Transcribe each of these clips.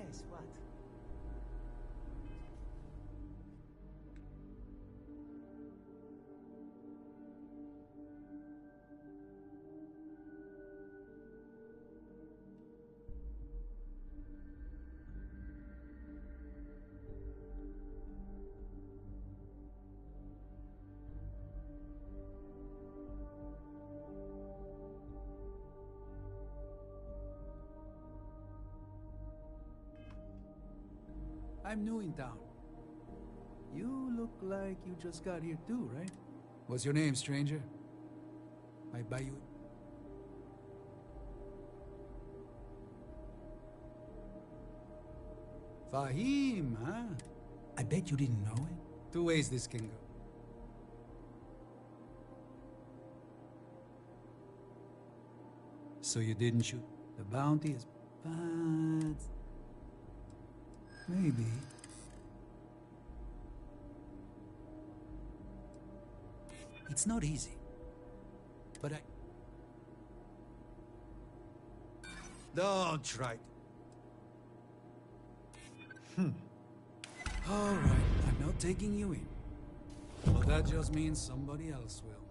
Yes, what? I'm new in town. You look like you just got here too, right? What's your name, stranger? I buy you... Fahim, huh? I bet you didn't know it. Two ways this can go. So you didn't shoot. The bounty is bad. Maybe. It's not easy. But I... Don't try to. All right, I'm not taking you in. But that just means somebody else will.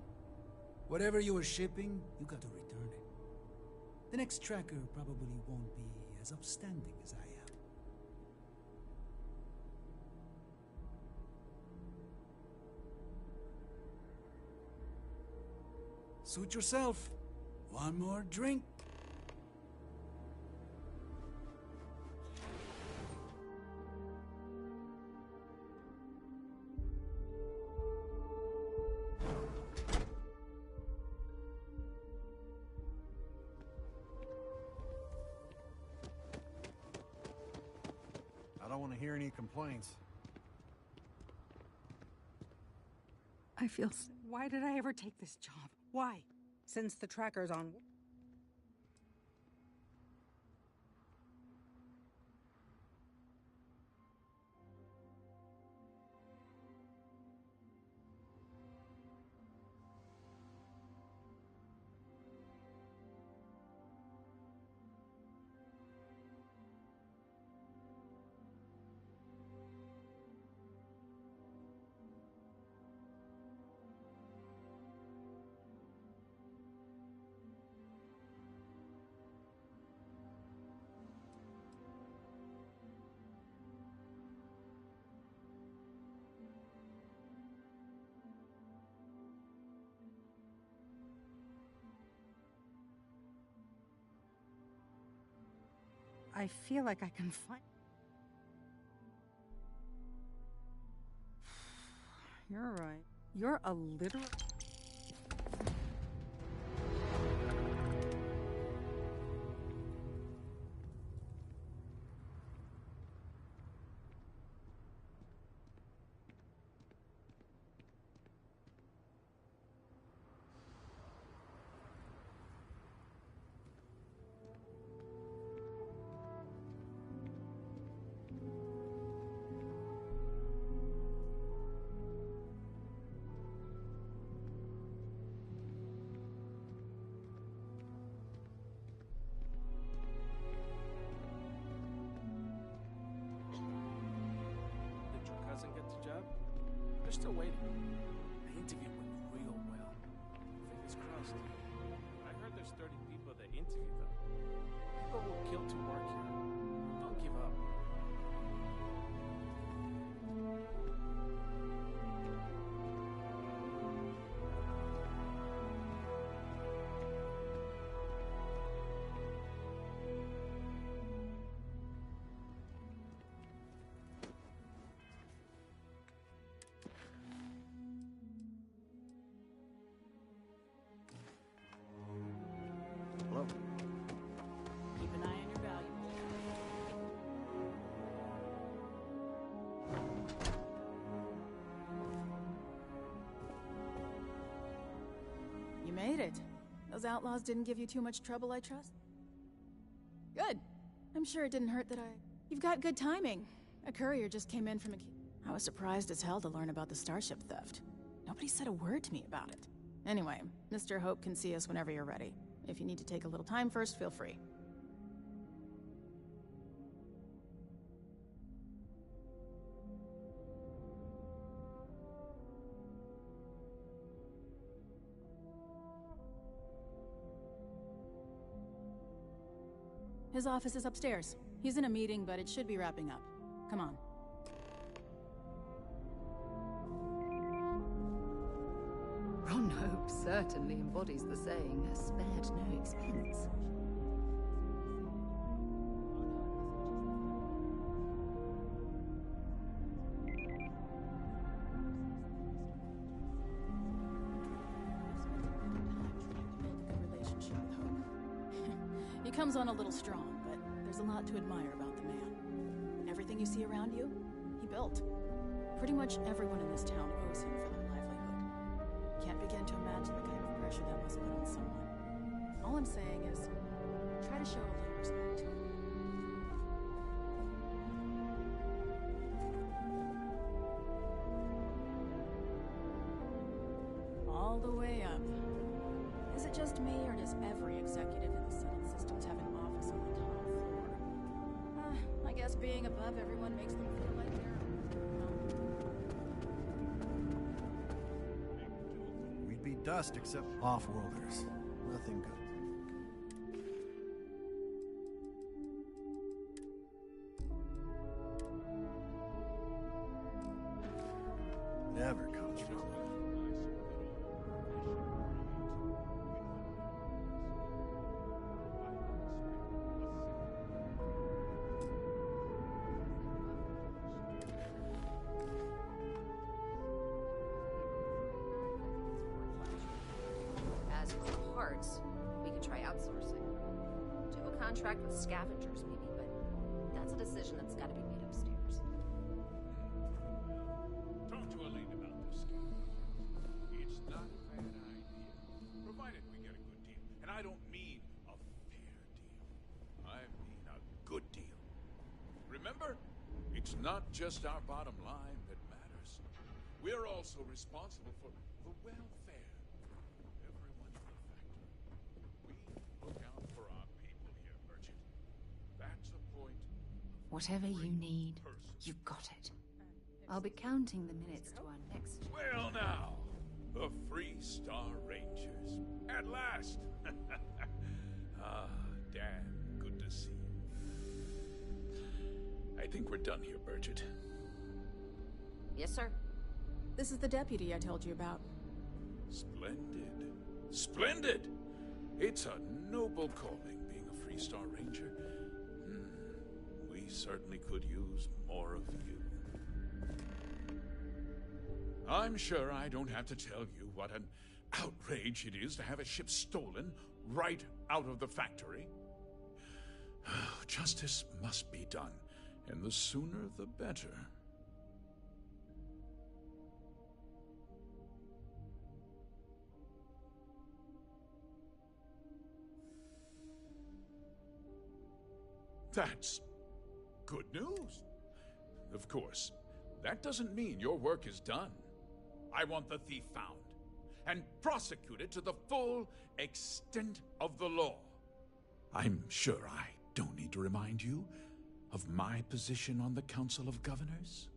Whatever you were shipping, you got to return it. The next tracker probably won't be as upstanding as I am. Suit yourself. One more drink. I don't want to hear any complaints. I feel why did I ever take this job? Why? Since the tracker's on... I feel like I can find... You're right. You're a literal... They're still waiting. The interview went real well. Fingers crossed. I heard there's 30 people that interviewed them. People will kill to work here. Don't give up. Hello? Keep an eye on your valuables. You made it. Those outlaws didn't give you too much trouble, I trust? Good. I'm sure it didn't hurt that I... You've got good timing. A courier just came in from a... I was surprised as hell to learn about the starship theft. Nobody said a word to me about it. Anyway, Mr. Hope can see us whenever you're ready. If you need to take a little time first, feel free. His office is upstairs. He's in a meeting, but it should be wrapping up. Come on. Ron Hope certainly embodies the saying, spared no expense. He comes on a little strong, but there's a lot to admire about the man. Everything you see around you, he built. Pretty much everyone in this town owes him for their livelihood. Can't begin to imagine the kind of pressure that must put on someone. All I'm saying is, try to show a little respect. All the way up. Is it just me, or does every executive in the Senate systems have an office on the top floor? I guess being above everyone makes them feel like they're... We'd be dust except off-worlders. Nothing good. Never comes from it. As for parts, we could try outsourcing. Do a contract with scavengers, maybe, but that's a decision that's got to be made upstairs. Talk to Elaine about this scheme. It's not a bad idea, provided we get a good deal. And I don't mean a fair deal. I mean a good deal. Remember, it's not just our bottom line that matters. We're also responsible for the welfare of everyone in the factory. We look out for our people here, Merchant. That's a point. Whatever you need, you got it. I'll be counting the minutes to our next... Well now, the Free Star Rangers. At last! Ah, Dan, good to see you. I think we're done here, Burgett. Yes, sir. This is the deputy I told you about. Splendid. Splendid! It's a noble calling, being a Free Star Ranger. We certainly could use more of you. I'm sure I don't have to tell you what an outrage it is to have a ship stolen right out of the factory. Justice must be done, and the sooner the better. That's good news. Of course, that doesn't mean your work is done. I want the thief found and prosecuted to the full extent of the law. I'm sure I don't need to remind you of my position on the Council of Governors.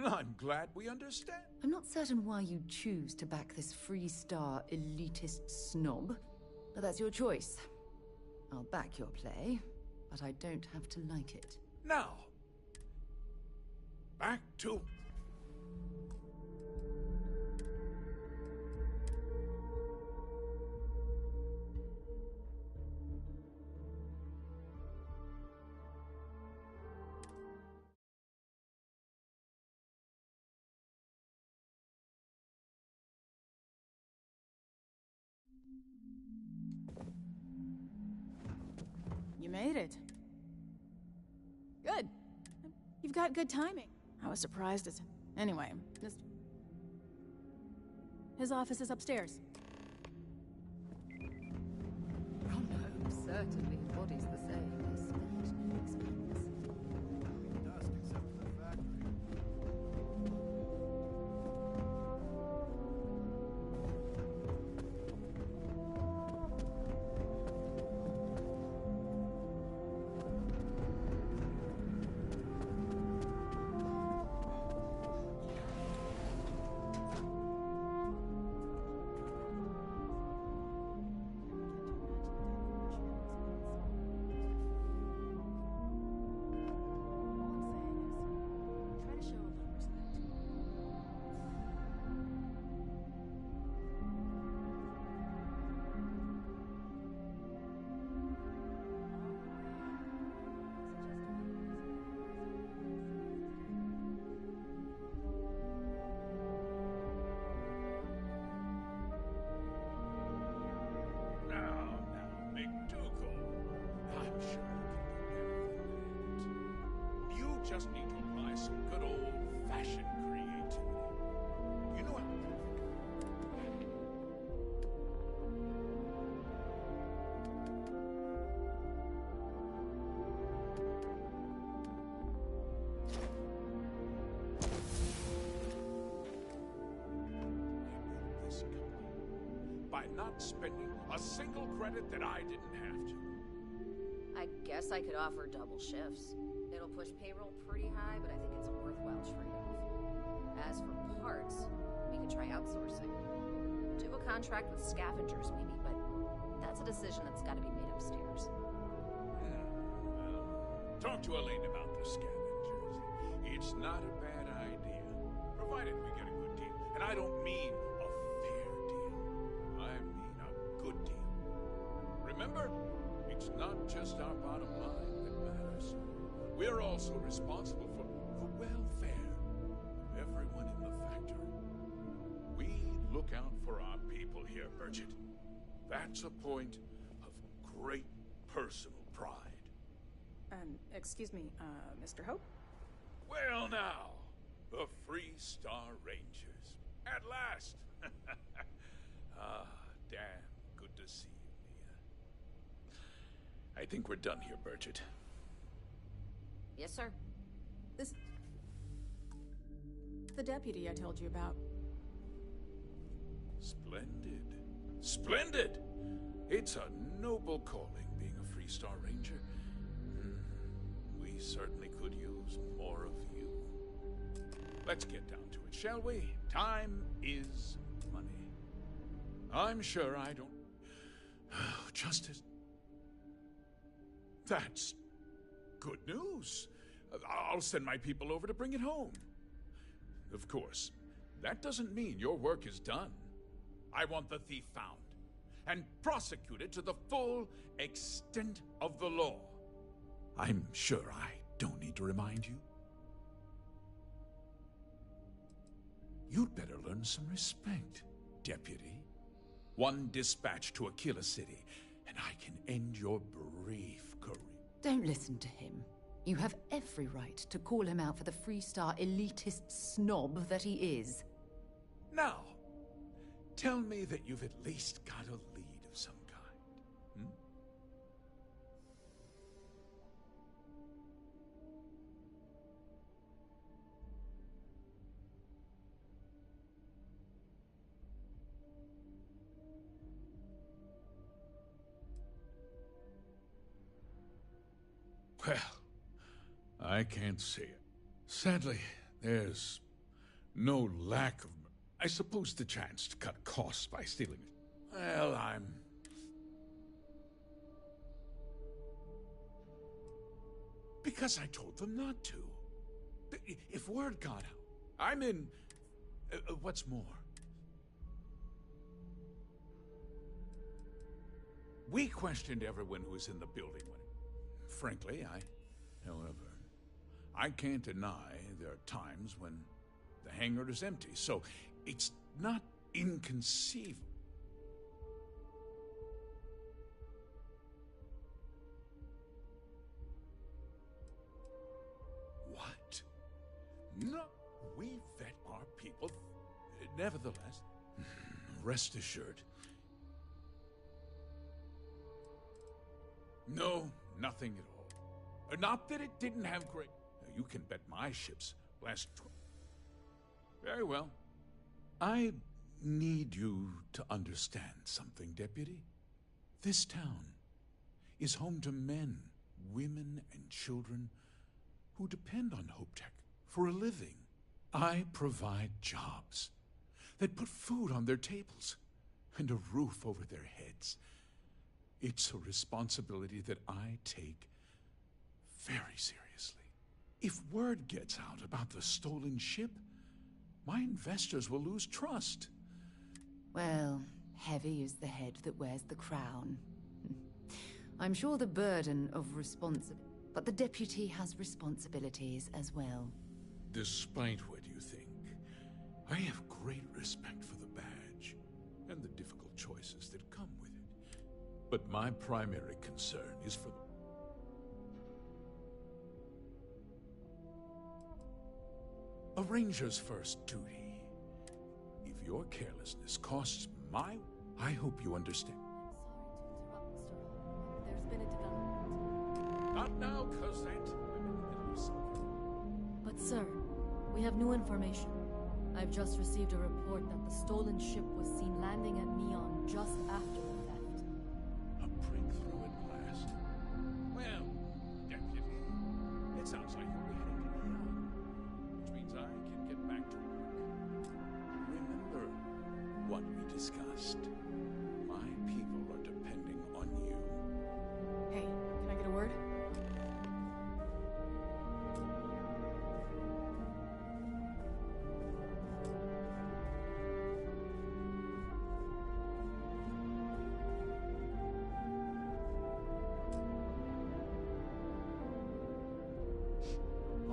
I'm glad we understand. I'm not certain why you choose to back this Free Star elitist snob, but that's your choice. I'll back your play, but I don't have to like it. Now, back to... You made it. Good. You've got good timing. I was surprised as... Anyway, his office is upstairs. Ron Hope certainly embodies the saying, spared no expense. Dust except for the factory. just need to apply some good old-fashioned creativity. You know how... this company by not spending a single credit that I didn't have to. I guess I could offer double shifts. It'll push payroll pretty high, but I think it's a worthwhile trade-off. As for parts, we could try outsourcing. Do a contract with scavengers, maybe, but that's a decision that's got to be made upstairs. Talk to Elaine about the scavengers. It's not a bad idea, provided we get a good deal. And I don't mean a fair deal. I mean a good deal. Remember, it's not just our bottom line that matters. We're also responsible for the welfare of everyone in the factory. We look out for our people here, Bridget. That's a point of great personal pride. Excuse me, Mr. Hope? Well now, the Free Star Rangers. At last! Ah, damn good to see you, Mia. I think we're done here, Bridget. Yes, sir. The deputy I told you about. Splendid. Splendid! It's a noble calling, being a Free Star Ranger. We certainly could use more of you. Let's get down to it, shall we? Time is money. I'm sure I don't... Justice... That's good news. I'll send my people over to bring it home. Of course, that doesn't mean your work is done. I want the thief found and prosecuted to the full extent of the law. I'm sure I don't need to remind you. You'd better learn some respect, Deputy. One dispatch to Aquila City, and I can end your brief career. Don't listen to him. You have every right to call him out for the Freestar elitist snob that he is. Now, tell me that you've at least got a lead of some kind. Well, I can't see it. Sadly, there's no lack of... I suppose the chance to cut costs by stealing it. Well, I'm... Because I told them not to. If word got out, I'm in... what's more? We questioned everyone who was in the building when... Frankly, however, I can't deny there are times when the hangar is empty, so it's not inconceivable. What? No, we vet our people. Nevertheless, rest assured. No, nothing at all. Not that it didn't have great... You can bet my ships last... Very well. I need you to understand something, Deputy. This town is home to men, women, and children who depend on HopeTech for a living. I provide jobs that put food on their tables and a roof over their heads. It's a responsibility that I take very seriously. If word gets out about the stolen ship, my investors will lose trust. Well, heavy is the head that wears the crown. I'm sure the burden of responsibility... But the deputy has responsibilities as well. Despite what you think, I have great respect for the badge and the difficult choices that come with it. But my primary concern is for the... ranger's first duty. If your carelessness costs my... I hope you understand. There's been a development. Not now, Cosette. I'm in the middle of something. But sir, we have new information. I've just received a report that the stolen ship was seen landing at Neon just after it left. A breakthrough at last. Well, Deputy, it sounds like you'll be heading to Neon, which means I can get back to work. Remember what we discussed. My people are depending on you. Hey, can I get a word?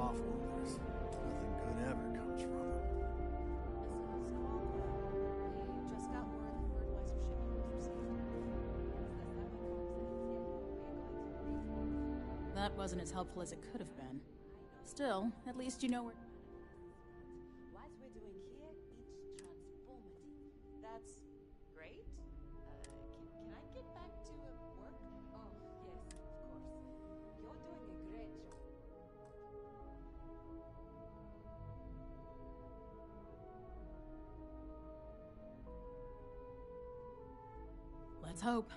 Off-worlders. Nothing good ever comes from them. We just got word the fertilizer shipment was received. That wasn't as helpful as it could have been. Still, at least you know where... What we're doing here, it's transformative. That's great. Can I get back to work? Oh, yes, of course. You're doing a great job. Let's hope.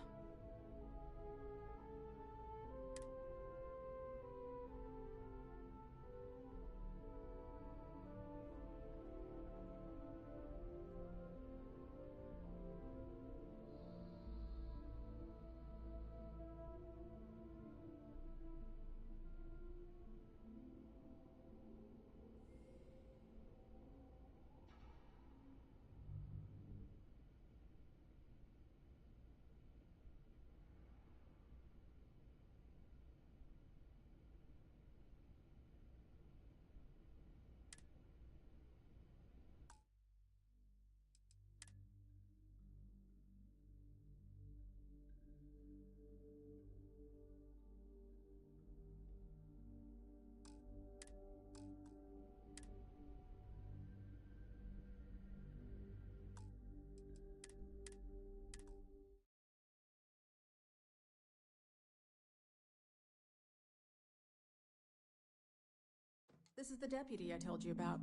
This is the deputy I told you about.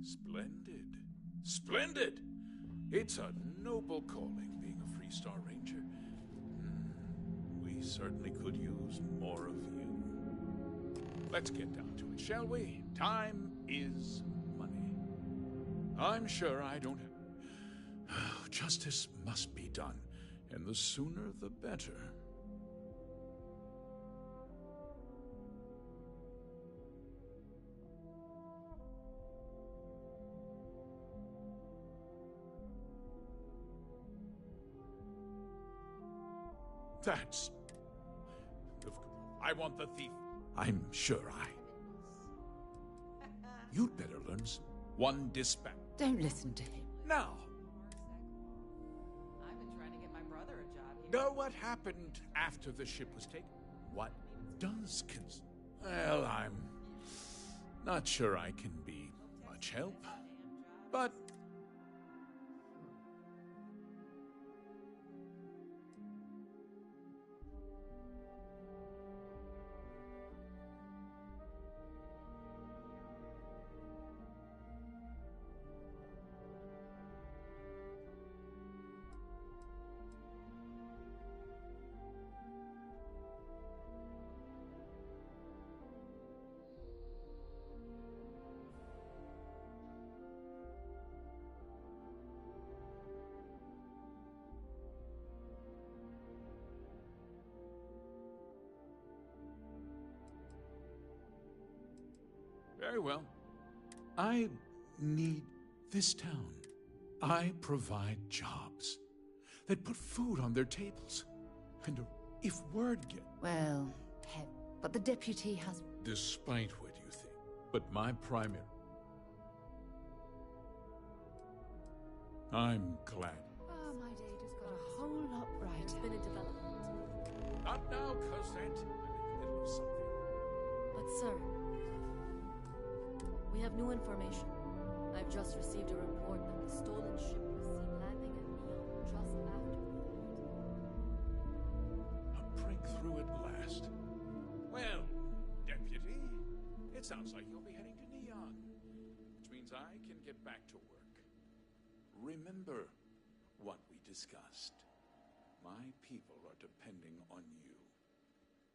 Splendid. Splendid! It's a noble calling, being a Freestar Ranger. We certainly could use more of you. Let's get down to it, shall we? Time is money. I'm sure I don't have... Justice must be done, and the sooner the better. That's... I want the thief. I'm sure You'd better learn one dispatch. Don't listen to him. Now, I've been trying to get my brother a job here. know what happened after the ship was taken? What does Well, I'm not sure I can be much help, but... Very well. I need this town. I provide jobs that put food on their tables. And if word get... Well, but the deputy has... Despite what you think. But my primary... I'm glad. Oh, my day just got a whole lot brighter. There's been a development. Not now, Cosette. I'm in the middle of something. But sir, we have new information. I've just received a report that the stolen ship was seen landing at Neon just after the A breakthrough at last. Well, Deputy, it sounds like you'll be heading to Neon, which means I can get back to work. Remember what we discussed. My people are depending on you.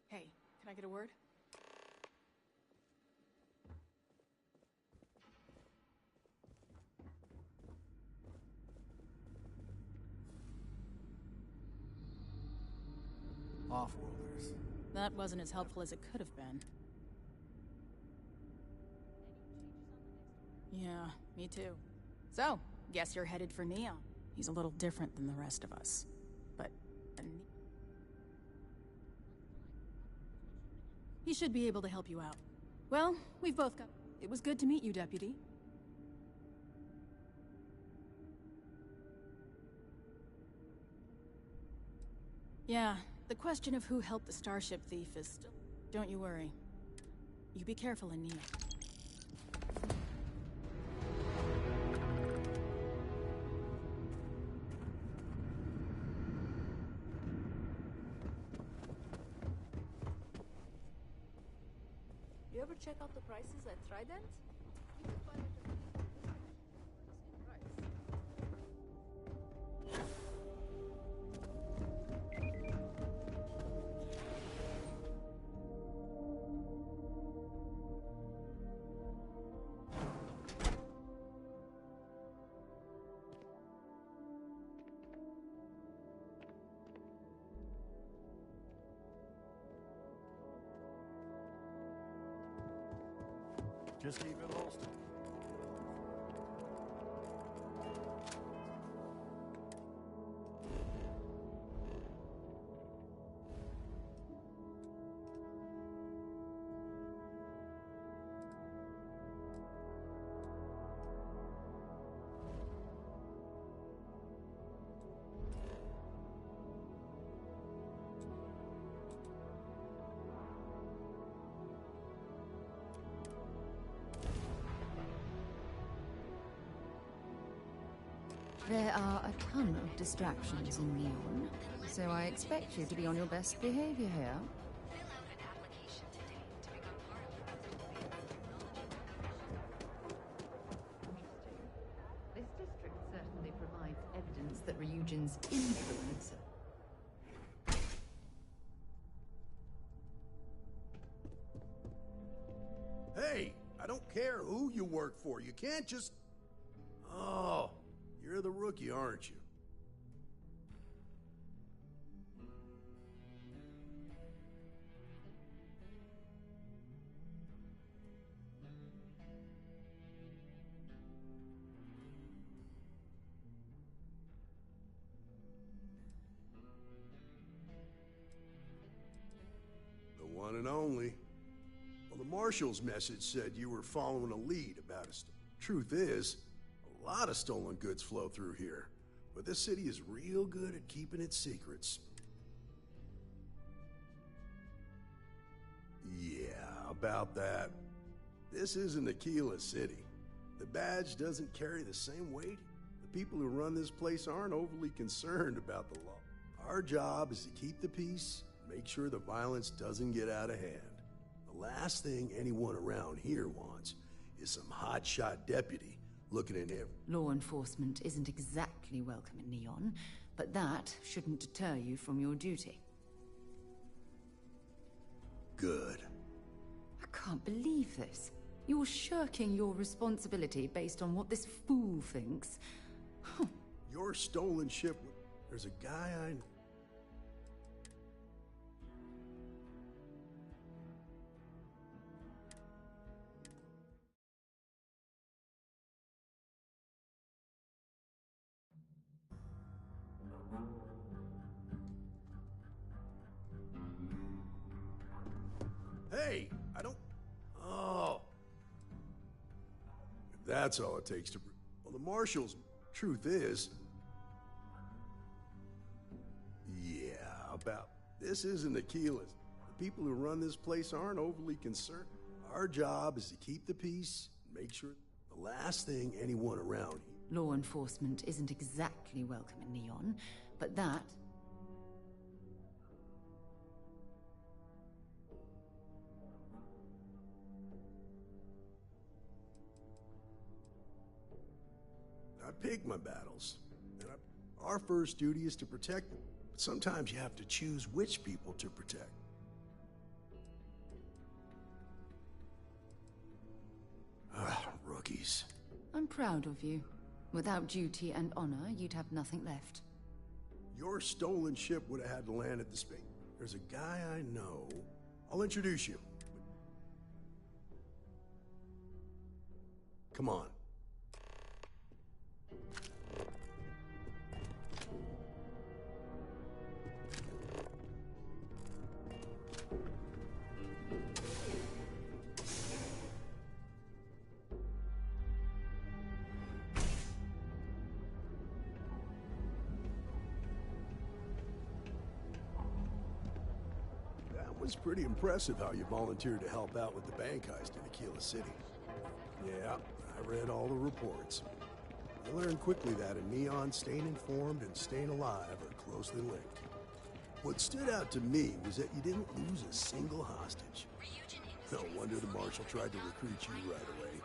Hey, can I get a word? Off-worlders. That wasn't as helpful as it could have been. Yeah, me too. So, guess you're headed for Neon. He's a little different than the rest of us. But... he should be able to help you out. Well, we've both got... It was good to meet you, Deputy. Yeah, the question of who helped the Starship thief is still... Don't you worry. You be careful in Neon. You ever check out the prices at Trident? You can find it in price. Just keep it holstered. There are a ton of distractions in Neon, so I expect you to be on your best behavior here. This district certainly provides evidence that Ryujin's influence... Hey, I don't care who you work for. You can't just... Oh, you're the rookie, aren't you? The one and only. Well, the Marshal's message said you were following a lead about us. Truth is, a lot of stolen goods flow through here, but this city is real good at keeping its secrets. Yeah, about that. This isn't Aquila City. The badge doesn't carry the same weight. The people who run this place aren't overly concerned about the law. Our job is to keep the peace, make sure the violence doesn't get out of hand. The last thing anyone around here wants is some hotshot deputy looking in every... Law enforcement isn't exactly welcome in Neon, but that shouldn't deter you from your duty. Good. I can't believe this. You're shirking your responsibility based on what this fool thinks. Your stolen ship... There's a guy I... Hey, I don't... Oh. If that's all it takes to... Well, the Marshal's... Truth is... Yeah, about... This isn't Aquila's. The people who run this place aren't overly concerned. Our job is to keep the peace, Make sure the last thing anyone around here. Law enforcement isn't exactly welcome in Neon, but that... I pick my battles. Our first duty is to protect them. But sometimes you have to choose which people to protect. Rookies. I'm proud of you. Without duty and honor, you'd have nothing left. Your stolen ship would have had to land at the space. There's a guy I know. I'll introduce you. Come on. It's pretty impressive how you volunteered to help out with the bank heist in Aquila City. Yeah, I read all the reports. I learned quickly that in Neon, staying informed and staying alive are closely linked. What stood out to me was that you didn't lose a single hostage. No wonder the marshal tried to recruit you right away.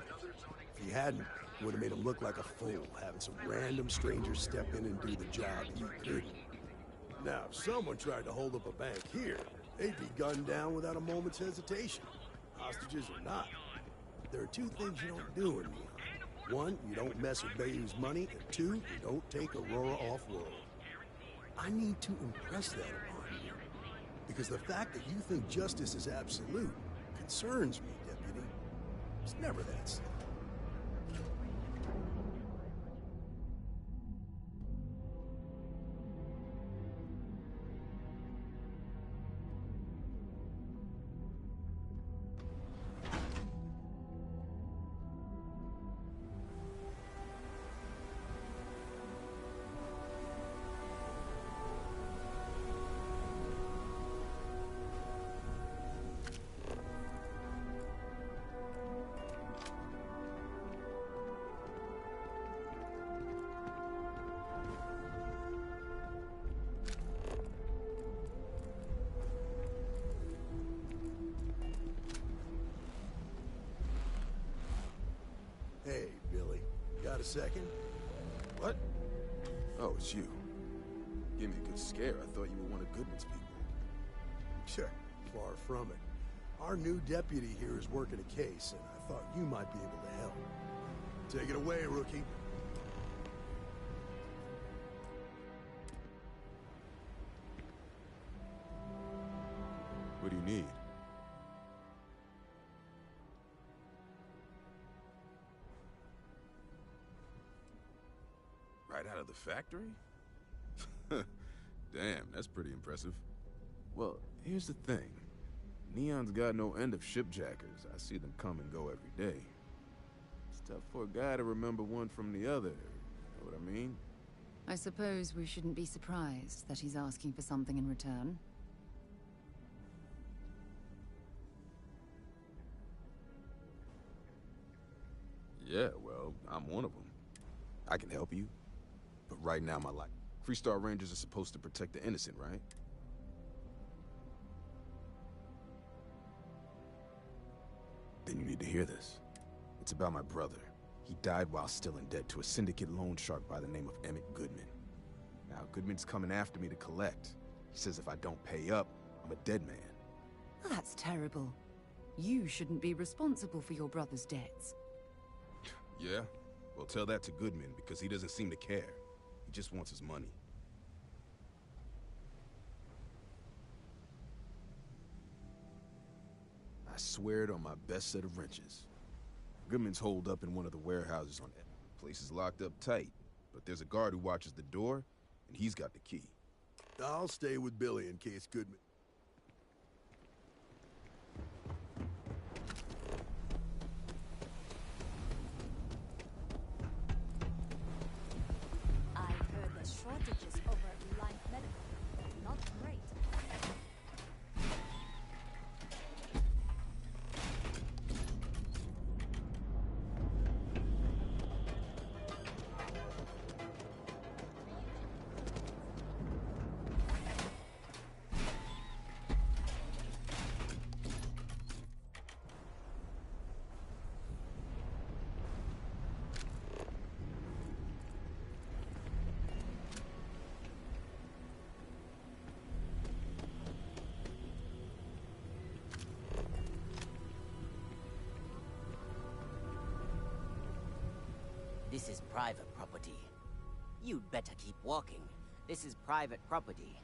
If he hadn't, it would have made him look like a fool, having some random stranger step in and do the job he couldn't. Now, if someone tried to hold up a bank here, they'd be gunned down without a moment's hesitation. Hostages or not. There are two things you don't do in Neon. One, you don't mess with Bayou's money, and two, you don't take Aurora off-world. I need to impress that upon you. Because the fact that you think justice is absolute concerns me, Deputy. It's never that simple. Hey, Billy. Got a second? What? Oh, it's you. Give me a good scare. I thought you were one of Goodman's people. Sure, far from it. Our new deputy here is working a case, and I thought you might be able to help. Take it away, rookie. What do you need? Right out of the factory? Damn, that's pretty impressive. Well, here's the thing. Neon's got no end of shipjackers. I see them come and go every day. It's tough for a guy to remember one from the other, you know what I mean? I suppose we shouldn't be surprised that he's asking for something in return. Yeah, well, I'm one of them. I can help you. But right now, my life. Freestar Rangers are supposed to protect the innocent, right? Then you need to hear this. It's about my brother. He died while still in debt to a syndicate loan shark by the name of Emmett Goodman. Now, Goodman's coming after me to collect. He says if I don't pay up, I'm a dead man. That's terrible. You shouldn't be responsible for your brother's debts. Yeah? Well, tell that to Goodman, because he doesn't seem to care. He just wants his money. I swear it on my best set of wrenches. Goodman's holed up in one of the warehouses on it. Place is locked up tight, but there's a guard who watches the door, and he's got the key. I'll stay with Billy in case Goodman... I heard the shortages over Life Medical. Not great. This is private property. You'd better keep walking. This is private property.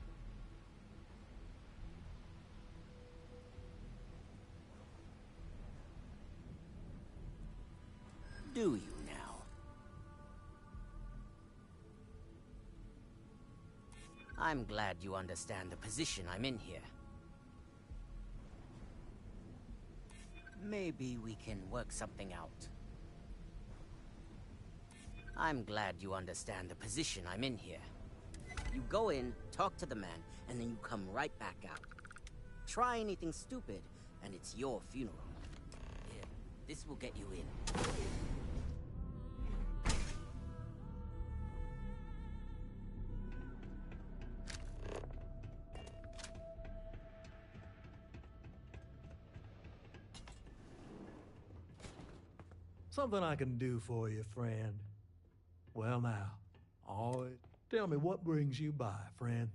Do you now? I'm glad you understand the position I'm in here. Maybe we can work something out. I'm glad you understand the position I'm in here. You go in, talk to the man, and then you come right back out. Try anything stupid, and it's your funeral. Here, this will get you in. Something I can do for you, friend. Well now, always tell me what brings you by, friend.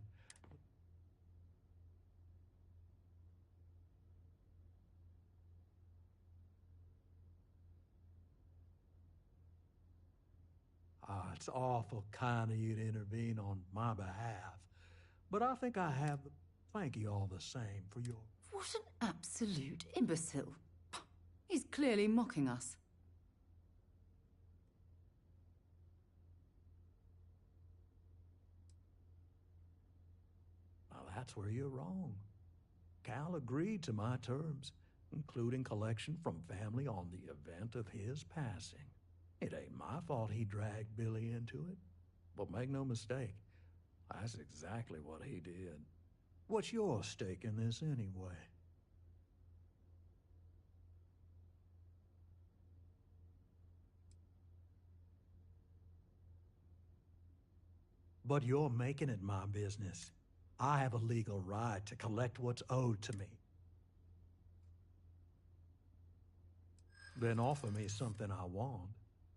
Ah, it's awful kind of you to intervene on my behalf. But I think I have the... Thank you all the same for your... What an absolute imbecile. He's clearly mocking us. Now that's where you're wrong. Cal agreed to my terms, including collection from family on the event of his passing. It ain't my fault he dragged Billy into it. But make no mistake, that's exactly what he did. What's your stake in this anyway? But you're making it my business. I have a legal right to collect what's owed to me. Then offer me something I want,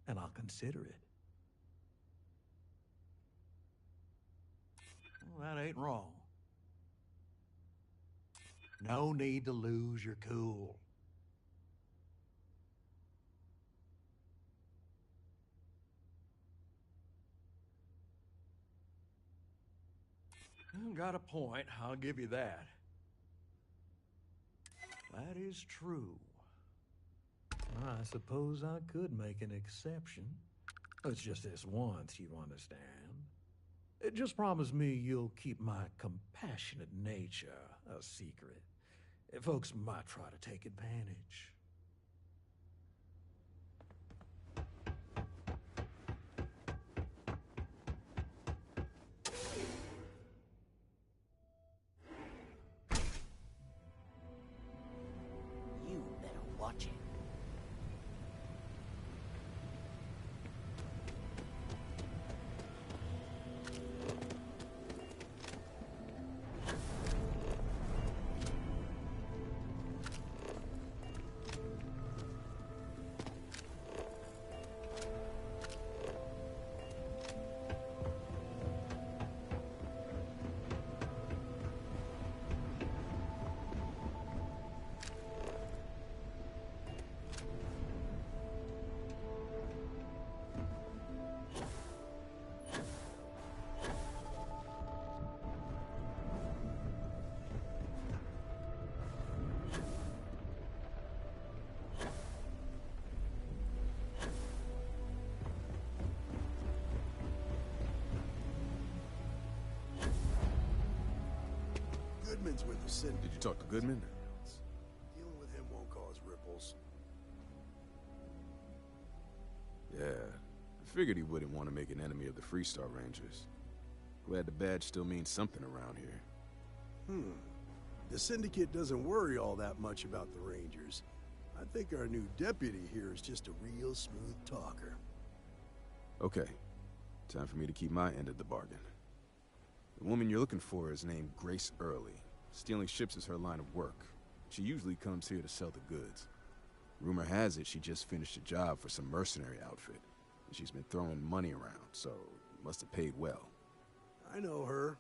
and I'll consider it. Well, that ain't wrong. No need to lose your cool. Got a point, I'll give you that. That is true. I suppose I could make an exception. It's just this once, you understand. Just promise me you'll keep my compassionate nature a secret. Folks might try to take advantage. You better watch it. Goodman's with the city. Did you talk to Goodman? Dealing with him won't cause ripples. Yeah, I figured he wouldn't want to make an enemy of the Freestar Rangers. Glad the badge still means something around here. The Syndicate doesn't worry all that much about the Rangers. I think our new deputy here is just a real smooth talker. Okay, time for me to keep my end of the bargain. The woman you're looking for is named Grace Early. Stealing ships is her line of work. She usually comes here to sell the goods. Rumor has it she just finished a job for some mercenary outfit. And she's been throwing money around, so must have paid well. I know her.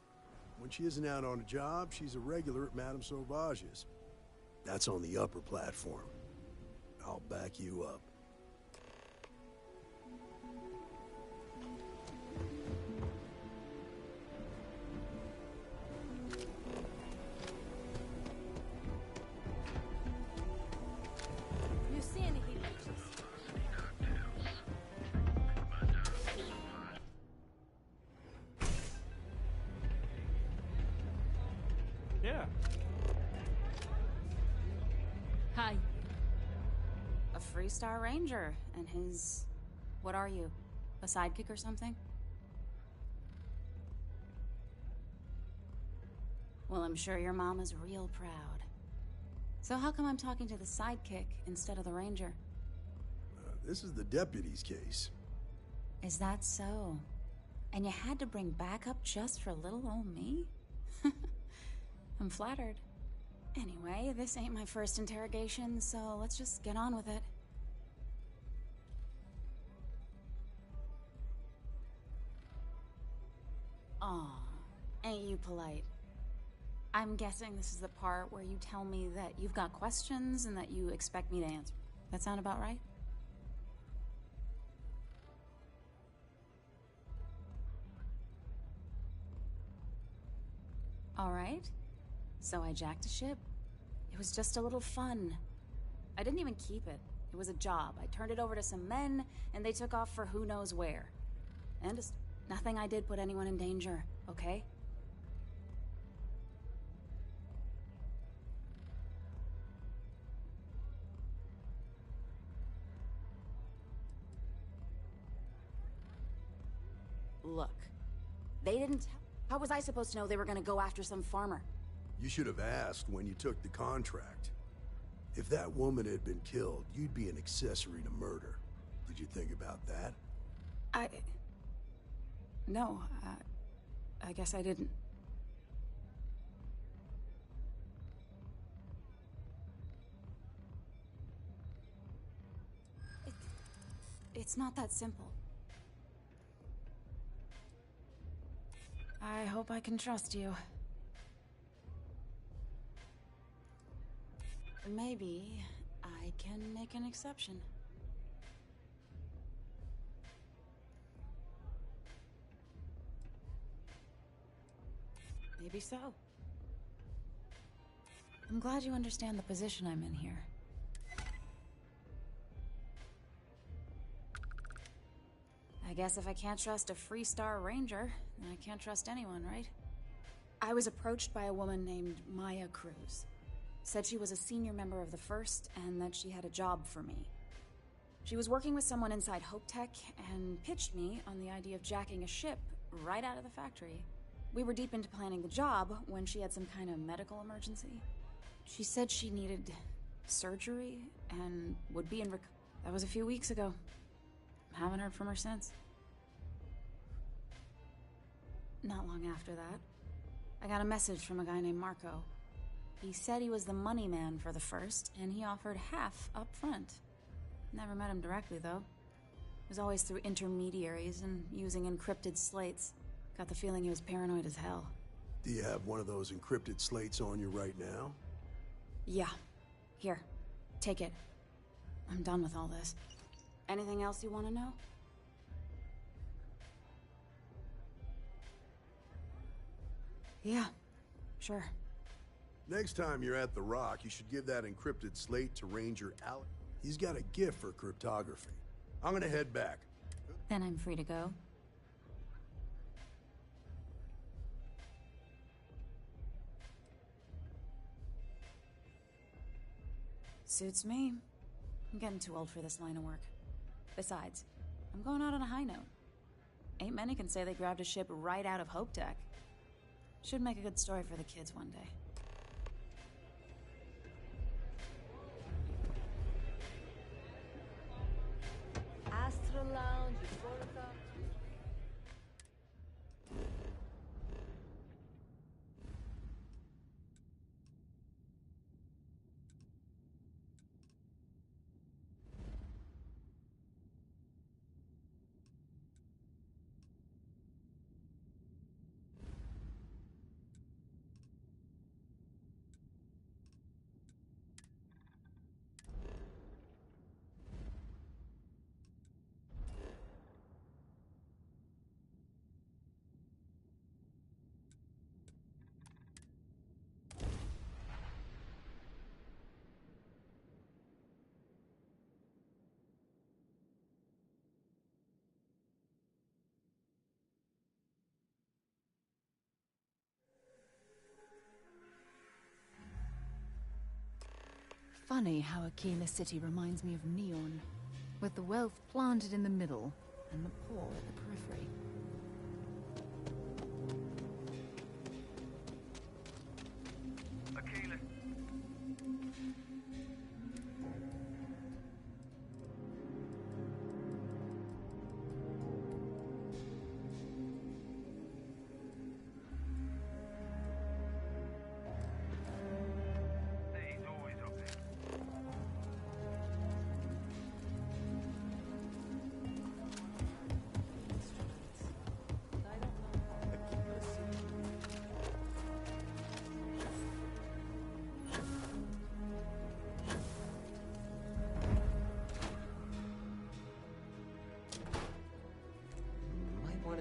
When she isn't out on a job, she's a regular at Madame Sauvage's. That's on the upper platform. I'll back you up. Yeah. Hi. A Freestar Ranger, and his... What are you? A sidekick or something? Well, I'm sure your mom is real proud. So how come I'm talking to the sidekick instead of the ranger? This is the deputy's case. Is that so? And you had to bring backup just for little old me? I'm flattered. Anyway, this ain't my first interrogation, so let's just get on with it. Aw, ain't you polite? I'm guessing this is the part where you tell me that you've got questions and that you expect me to answer. That sound about right? All right. So I jacked a ship. It was just a little fun. I didn't even keep it. It was a job. I turned it over to some men, and they took off for who knows where. And just nothing I did put anyone in danger, okay? Look, they didn't tell. How was I supposed to know they were gonna go after some farmer? You should have asked when you took the contract. If that woman had been killed, you'd be an accessory to murder. Did you think about that? No, I guess I didn't. It's not that simple. I hope I can trust you. Maybe I can make an exception. Maybe so. I'm glad you understand the position I'm in here. I guess if I can't trust a Freestar Ranger, then I can't trust anyone, right? I was approached by a woman named Maya Cruz. Said she was a senior member of the First and that she had a job for me. She was working with someone inside Hope Tech and pitched me on the idea of jacking a ship right out of the factory. We were deep into planning the job when she had some kind of medical emergency. She said she needed surgery and would be in That was a few weeks ago. Haven't heard from her since. Not long after that, I got a message from a guy named Marco. He said he was the money man for the First, and he offered half up front. Never met him directly, though. It was always through intermediaries and using encrypted slates. Got the feeling he was paranoid as hell. Do you have one of those encrypted slates on you right now? Yeah. Here. Take it. I'm done with all this. Anything else you want to know? Yeah. Sure. Next time you're at the Rock, you should give that encrypted slate to Ranger Alec. He's got a gift for cryptography. I'm gonna head back. Then I'm free to go. Suits me. I'm getting too old for this line of work. Besides, I'm going out on a high note. Ain't many can say they grabbed a ship right out of Hope Tech. Should make a good story for the kids one day. Astro Lounge before the... Funny how Aquila City reminds me of Neon, with the wealth planted in the middle and the poor at the periphery.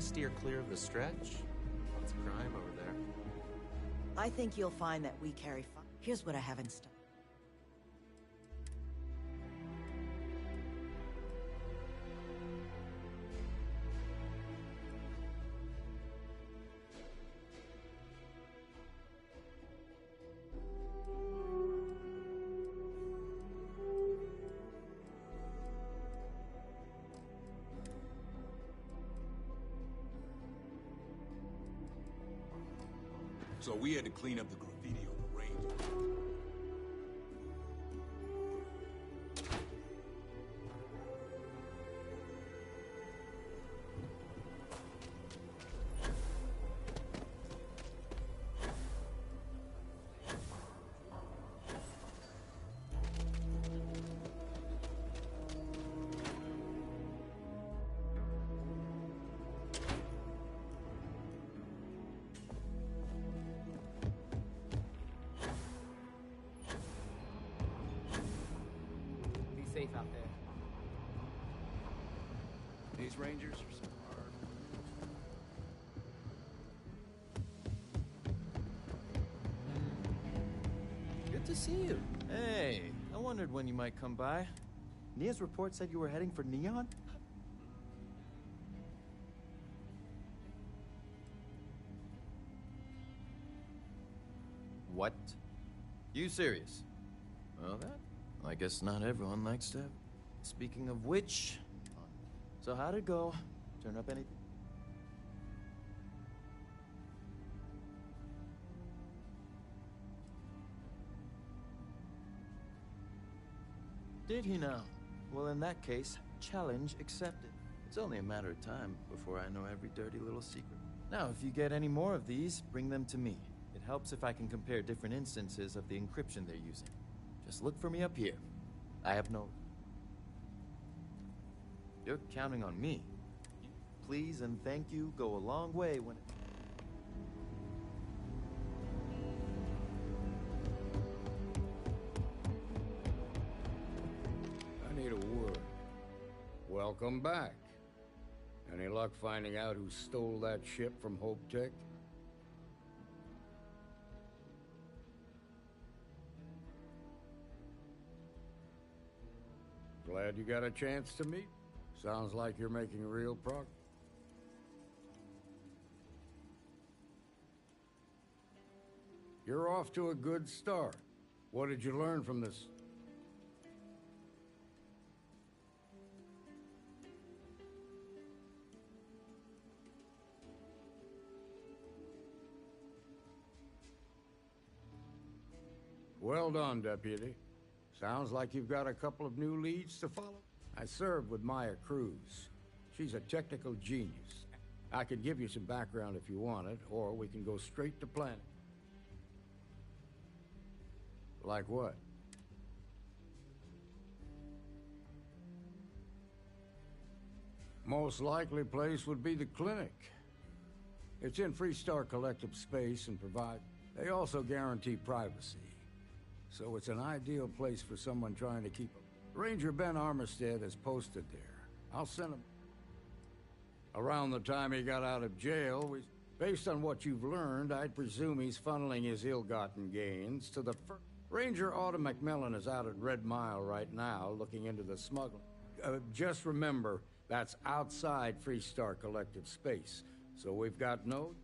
Steer clear of the stretch. Lots of crime over there. I think you'll find that we carry fun. Here's what I have in stock. So we had to clean up the graffiti on the range. Safe out there. These rangers are so hard. Good to see you. Hey, I wondered when you might come by. Nia's report said you were heading for Neon? What? You serious? Well, that... I guess not everyone likes to have... Speaking of which... So how'd it go? Turn up anything? Did he now? Well, in that case, challenge accepted. It's only a matter of time before I know every dirty little secret. Now, if you get any more of these, bring them to me. It helps if I can compare different instances of the encryption they're using. Just look for me up here. I have no... You're counting on me. Please and thank you go a long way when it... I need a word. Welcome back. Any luck finding out who stole that ship from Hope Tech? Glad you got a chance to meet. Sounds like you're making real progress. You're off to a good start. What did you learn from this? Well done, Deputy. Sounds like you've got a couple of new leads to follow. I served with Maya Cruz. She's a technical genius. I could give you some background if you want it, or we can go straight to planning. Like what? Most likely place would be the clinic. It's in Freestar Collective space and provide... They also guarantee privacy. So it's an ideal place for someone trying to keep... Ranger Ben Armistead is posted there. I'll send him... Around the time he got out of jail, based on what you've learned, I'd presume he's funneling his ill-gotten gains to the first... Ranger Autumn McMillan is out at Red Mile right now, looking into the smuggling. Just remember, that's outside Freestar Collective space. So we've got no...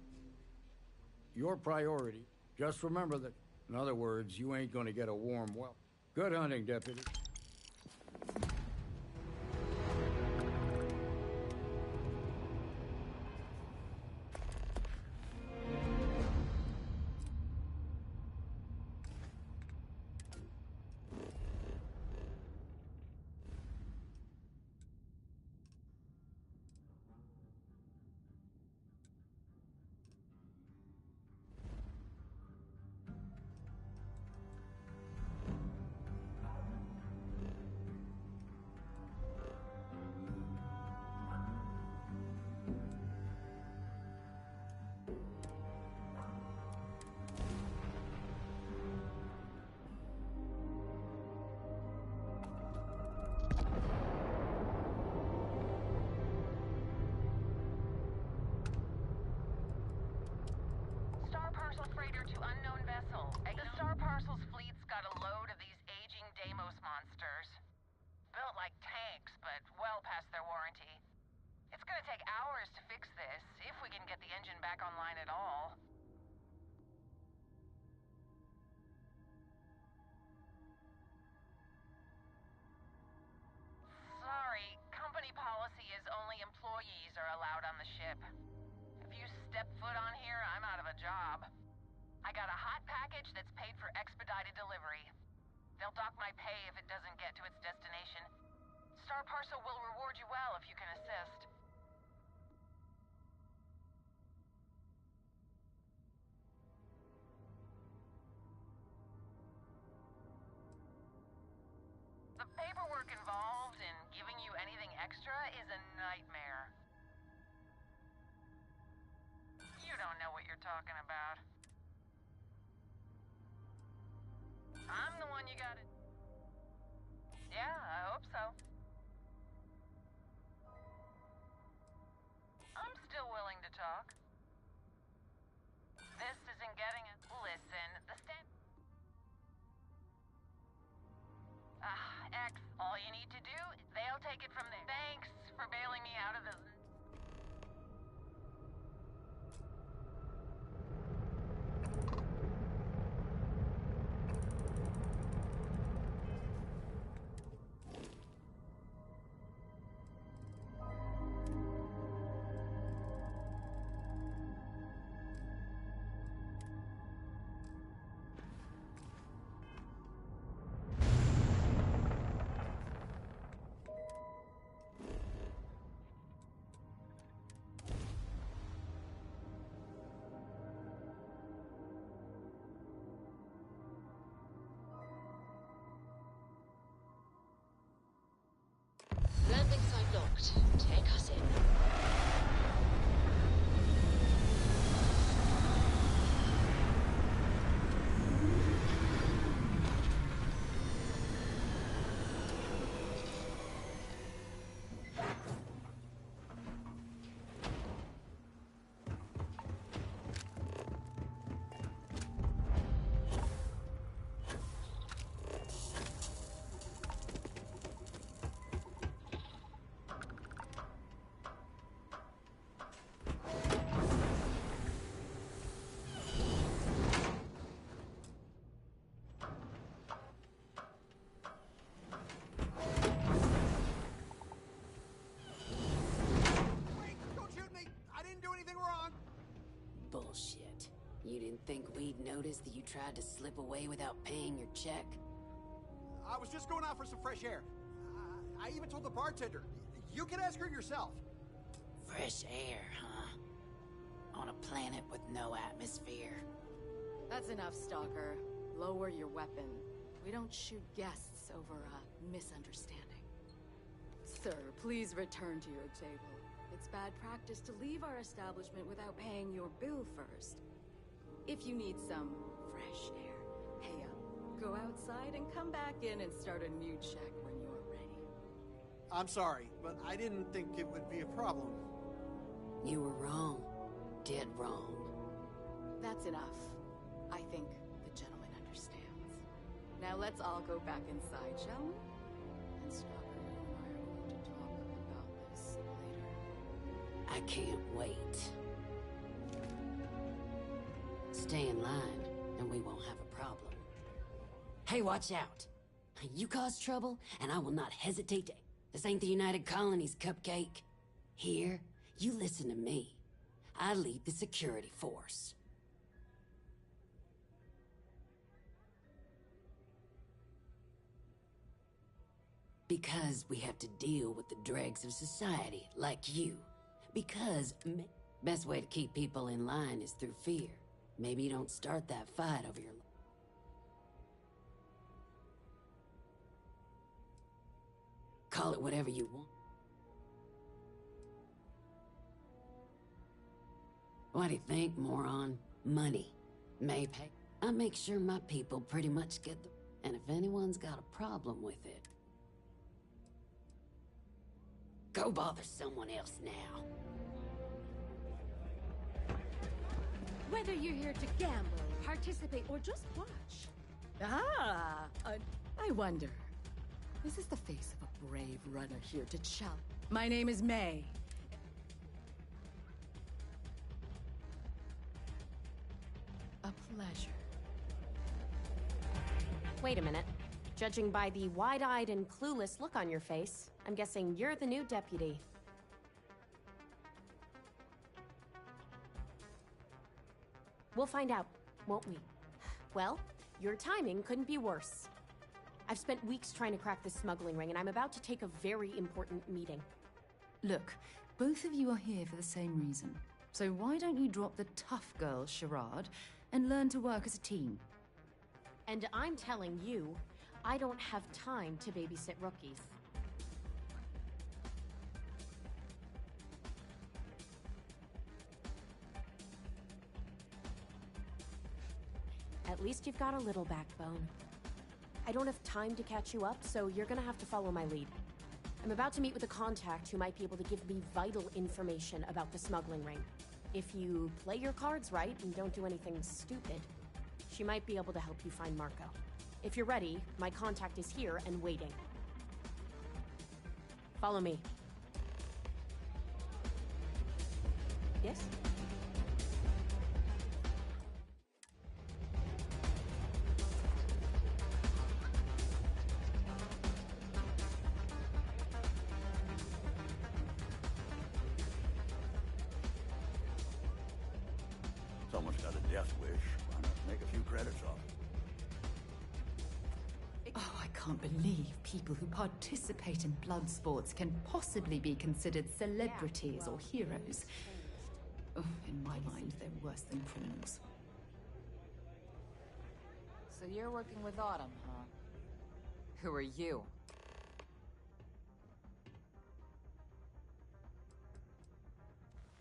Your priority, just remember that... In other words, you ain't gonna get a warm welcome. Good hunting, Deputy. Star Parcel freighter to unknown vessel. The Star Parcel's fleet's got a load of these aging Deimos monsters. Built like tanks, but well past their warranty. It's gonna take hours to fix this, if we can get the engine back online at all. Sorry, company policy is only employees are allowed on the ship. If you step foot on here, I'm out of a job. I got a hot package that's paid for expedited delivery. They'll dock my pay if it doesn't get to its destination. Star Parcel will reward you well if you can assist. The paperwork involved in giving you anything extra is a nightmare. You don't know what you're talking about. I'm the one you gotta... Yeah, I hope so. I'm still willing to talk. This isn't getting it. Listen, the X, all you need to do, they'll take it from there. Thanks for bailing me out of this. Landing site locked. Take us in. Bullshit. You didn't think we'd notice that you tried to slip away without paying your check? I was just going out for some fresh air. I even told the bartender. You can ask her yourself. Fresh air, huh? On a planet with no atmosphere. That's enough, Stalker. Lower your weapon. We don't shoot guests over a misunderstanding. Sir, please return to your table. It's bad practice to leave our establishment without paying your bill first. If you need some fresh air, pay up. Go outside and come back in and start a new check when you're ready. I'm sorry, but I didn't think it would be a problem. You were wrong. Dead wrong. That's enough. I think the gentleman understands. Now let's all go back inside, shall we? And Stalker, you and I are going to talk about this later. I can't wait. Stay in line, and we won't have a problem. Hey, watch out! You cause trouble, and I will not hesitate to... This ain't the United Colonies, Cupcake. Here, you listen to me. I lead the security force. Because we have to deal with the dregs of society, like you. Because best way to keep people in line is through fear. Maybe you don't start that fight over your... Call it whatever you want. What do you think, moron? Money. May pay. I make sure my people pretty much get the... And if anyone's got a problem with it, go bother someone else now. Whether you're here to gamble, participate, or just watch. I wonder. Is this the face of a brave runner here to challenge? My name is May. A pleasure. Wait a minute. Judging by the wide-eyed and clueless look on your face, I'm guessing you're the new deputy. We'll find out, won't we? Well, your timing couldn't be worse. I've spent weeks trying to crack this smuggling ring, and I'm about to take a very important meeting. Look, both of you are here for the same reason. So why don't you drop the tough girl charade and learn to work as a team? And I'm telling you, I don't have time to babysit rookies. At least you've got a little backbone. I don't have time to catch you up, so you're gonna have to follow my lead. I'm about to meet with a contact who might be able to give me vital information about the smuggling ring. If you play your cards right and don't do anything stupid, she might be able to help you find Marco. If you're ready, my contact is here and waiting. Follow me. Yes? Someone's got a death wish. Why not make a few credits off? Oh, I can't believe people who participate in blood sports can possibly be considered celebrities or heroes. Oh, in my mind, they're worse than criminals. So you're working with Autumn, huh? Who are you?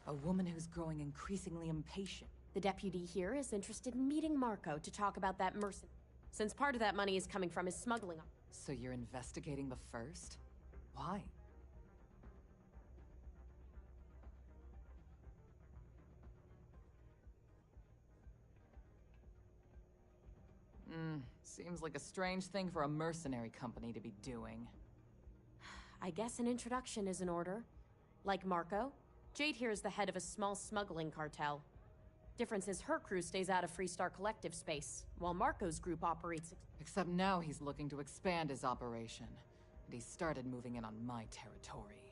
A woman who's growing increasingly impatient. The deputy here is interested in meeting Marco to talk about that mercenary, since part of that money is coming from his smuggling. So you're investigating the first? Why? Seems like a strange thing for a mercenary company to be doing. I guess an introduction is in order. Like Marco, Jade here is the head of a small smuggling cartel. Difference is her crew stays out of Freestar Collective space, while Marco's group operates... Except now he's looking to expand his operation, and he started moving in on my territory.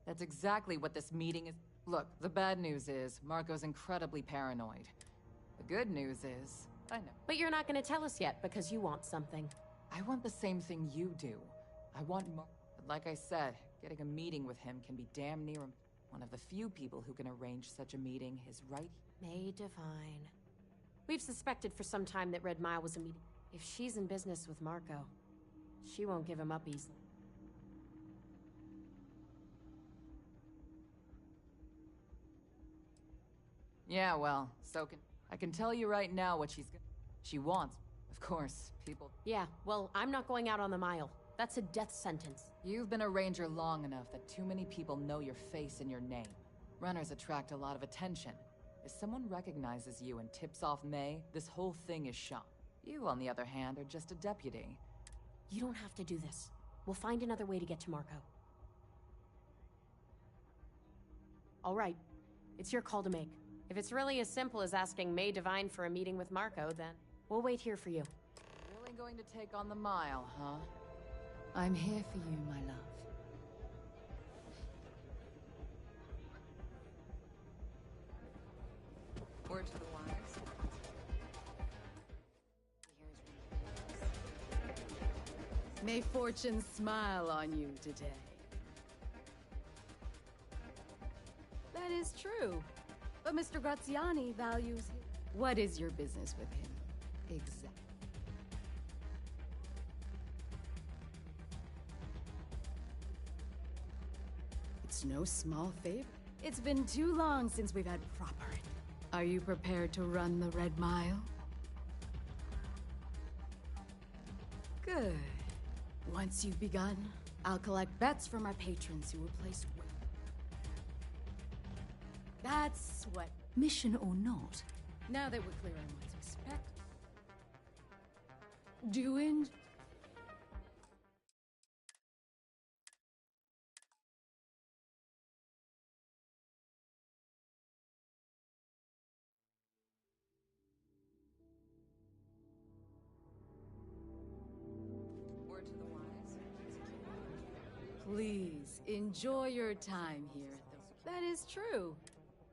That's exactly what this meeting is. Look, the bad news is, Marco's incredibly paranoid. The good news is, I know. But you're not gonna tell us yet because you want something. I want the same thing you do. I want But like I said, getting a meeting with him can be damn near him. One of the few people who can arrange such a meeting is right... May Divine. We've suspected for some time that Red Mile was a meeting. If she's in business with Marco, she won't give him up easily. Yeah, well, I can tell you right now what she wants. Of course, people... Yeah, well, I'm not going out on the mile. That's a death sentence. You've been a ranger long enough that too many people know your face and your name. Runners attract a lot of attention. If someone recognizes you and tips off May, this whole thing is shot. You, on the other hand, are just a deputy. You don't have to do this. We'll find another way to get to Marco. All right. It's your call to make. If it's really as simple as asking May Divine for a meeting with Marco, then we'll wait here for you. Really going to take on the mile, huh? I'm here for you, my love. Word to the wise. May fortune smile on you today. That is true. But Mr. Graziani values him. What is your business with him? Exactly. It's no small favor. It's been too long since we've had proper. Are you prepared to run the Red Mile? Good. Once you've begun, I'll collect bets from our patrons who were placed well. That's what... Mission or not, Now that we're clear on what's expected. Doing... Word to the wise. Please, enjoy your time here at the... That is true.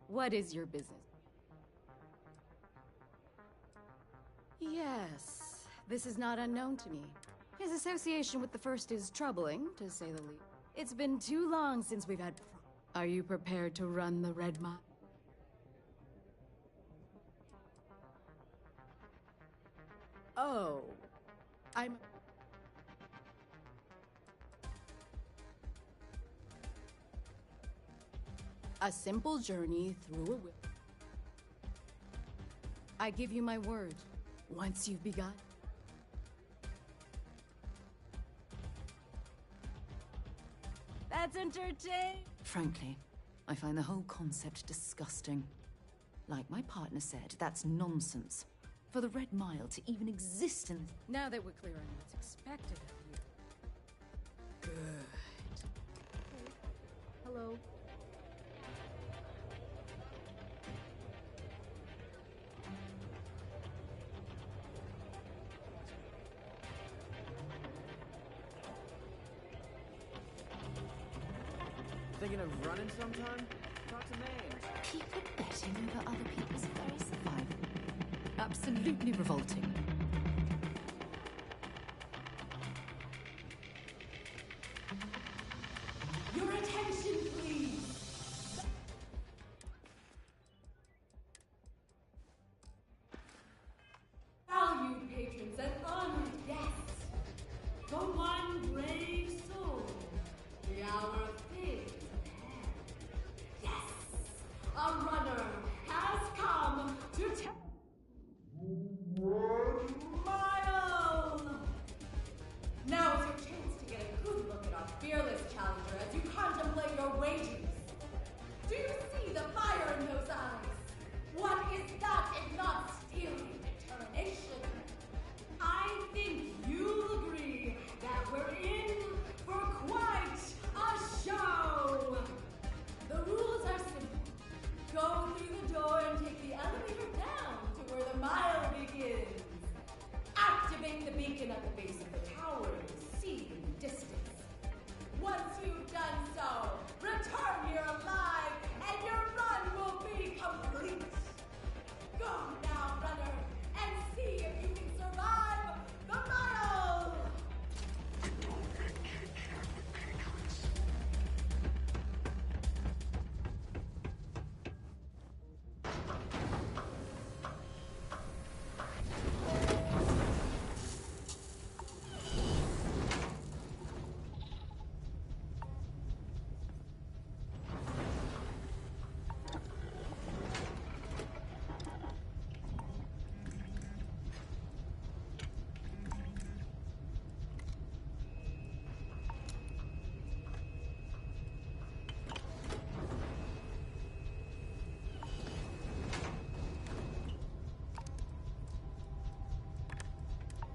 What is your business? Yes, this is not unknown to me. His association with the First is troubling, to say the least. It's been too long since we've had... Are you prepared to run the Red Mile? Oh, I'm... A simple journey through a... I give you my word. Once you've begun... That's entertaining! frankly, I find the whole concept disgusting. Like my partner said, that's nonsense. For the Red Mile to even exist in... Now that we're clear on what's expected of you. Good. Hello. Thinking of running sometime? Talk to May. People betting over other people's very survival. Absolutely revolting. Your attention, please! Valued patrons and honored guests, the one brave soul, the hour of things at hand. Yes, a runner has come to Mile! Now is your chance to get a good look at our fearless challenger as you contemplate your wagers. Do you see the fire in those eyes? What is that if not steely determination? I think you'll agree that we're in for quite a show. The rules are simple. Go through the door and take the elevator down to where the mile begins. Activate the beacon at the base of the tower you see in the distance. Once you've done so, return here alive, and your run will be complete. Go now, runner, and see if you can survive the mile!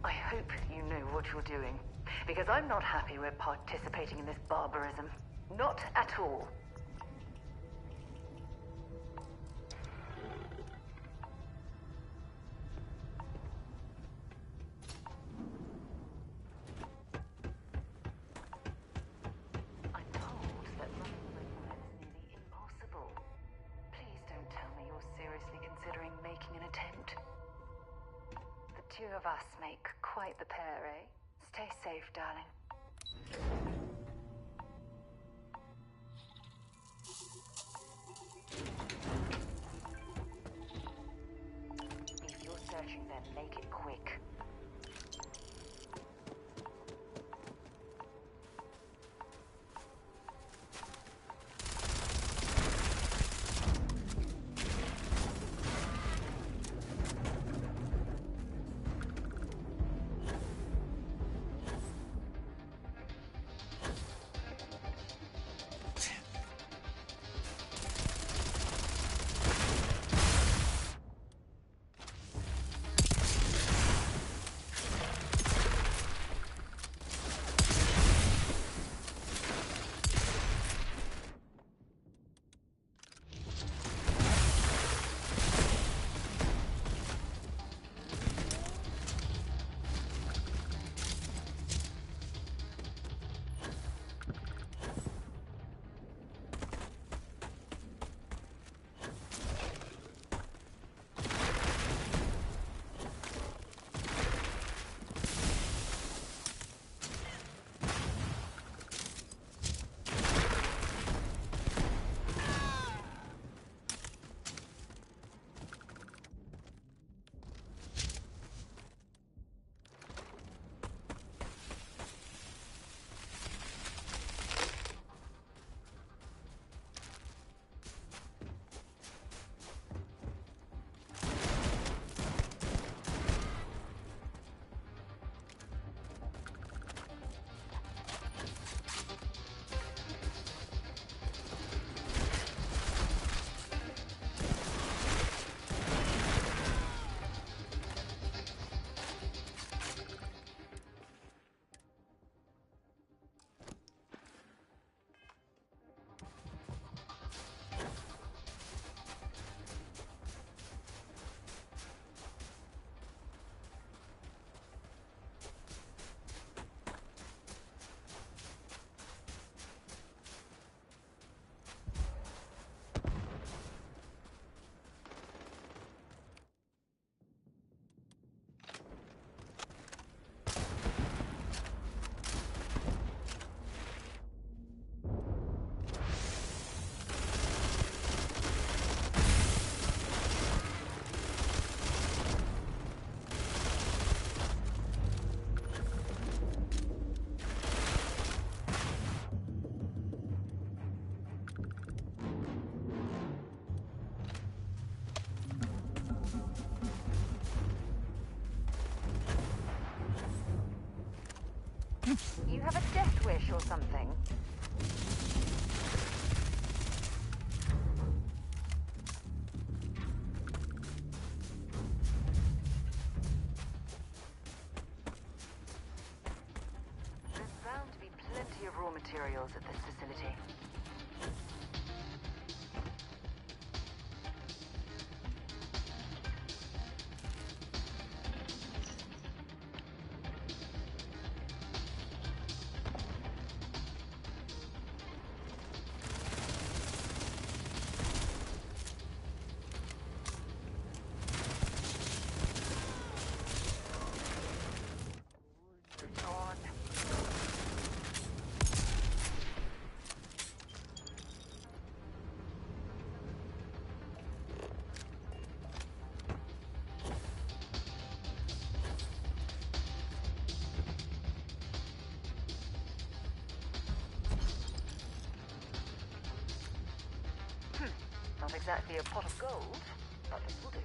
I hope you know what you're doing, because I'm not happy we're participating in this barbarism. Not at all. two of us make quite the pair, eh? Stay safe, darling. If you're searching them, make it quick. You have a death wish or something? There's bound to be plenty of raw materials at this facility. Not exactly a pot of gold, but this will do.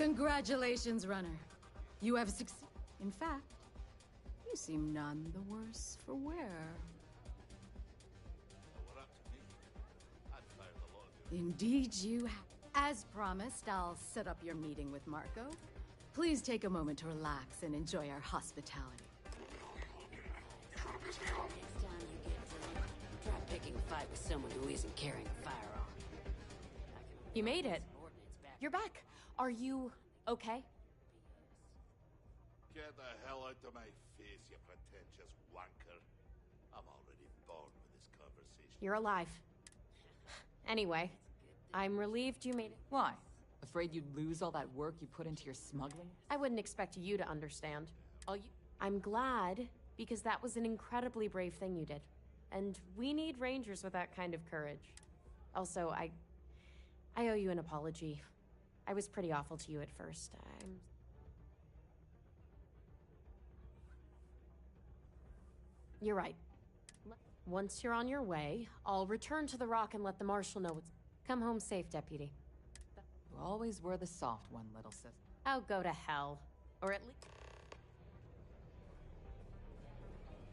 Congratulations, runner. You have succeeded. In fact, you seem none the worse for wear. Indeed you have. As promised, I'll set up your meeting with Marco. Please take a moment to relax and enjoy our hospitality. Next time you get drunk, try picking a fight with someone who isn't carrying a firearm. You made it. You're back. Are you okay? Get the hell out of my face, you pretentious wanker. I'm already bored with this conversation. You're alive. Anyway, I'm relieved you made it. Why? Afraid you'd lose all that work you put into your smuggling? I wouldn't expect you to understand. I'm glad, because that was an incredibly brave thing you did. And we need rangers with that kind of courage. Also, I owe you an apology. I was pretty awful to you at first. You're right. Once you're on your way, I'll return to the Rock and let the Marshal know what's... Come home safe, Deputy. You always were the soft one, little sis. Oh, go to hell. Or at least...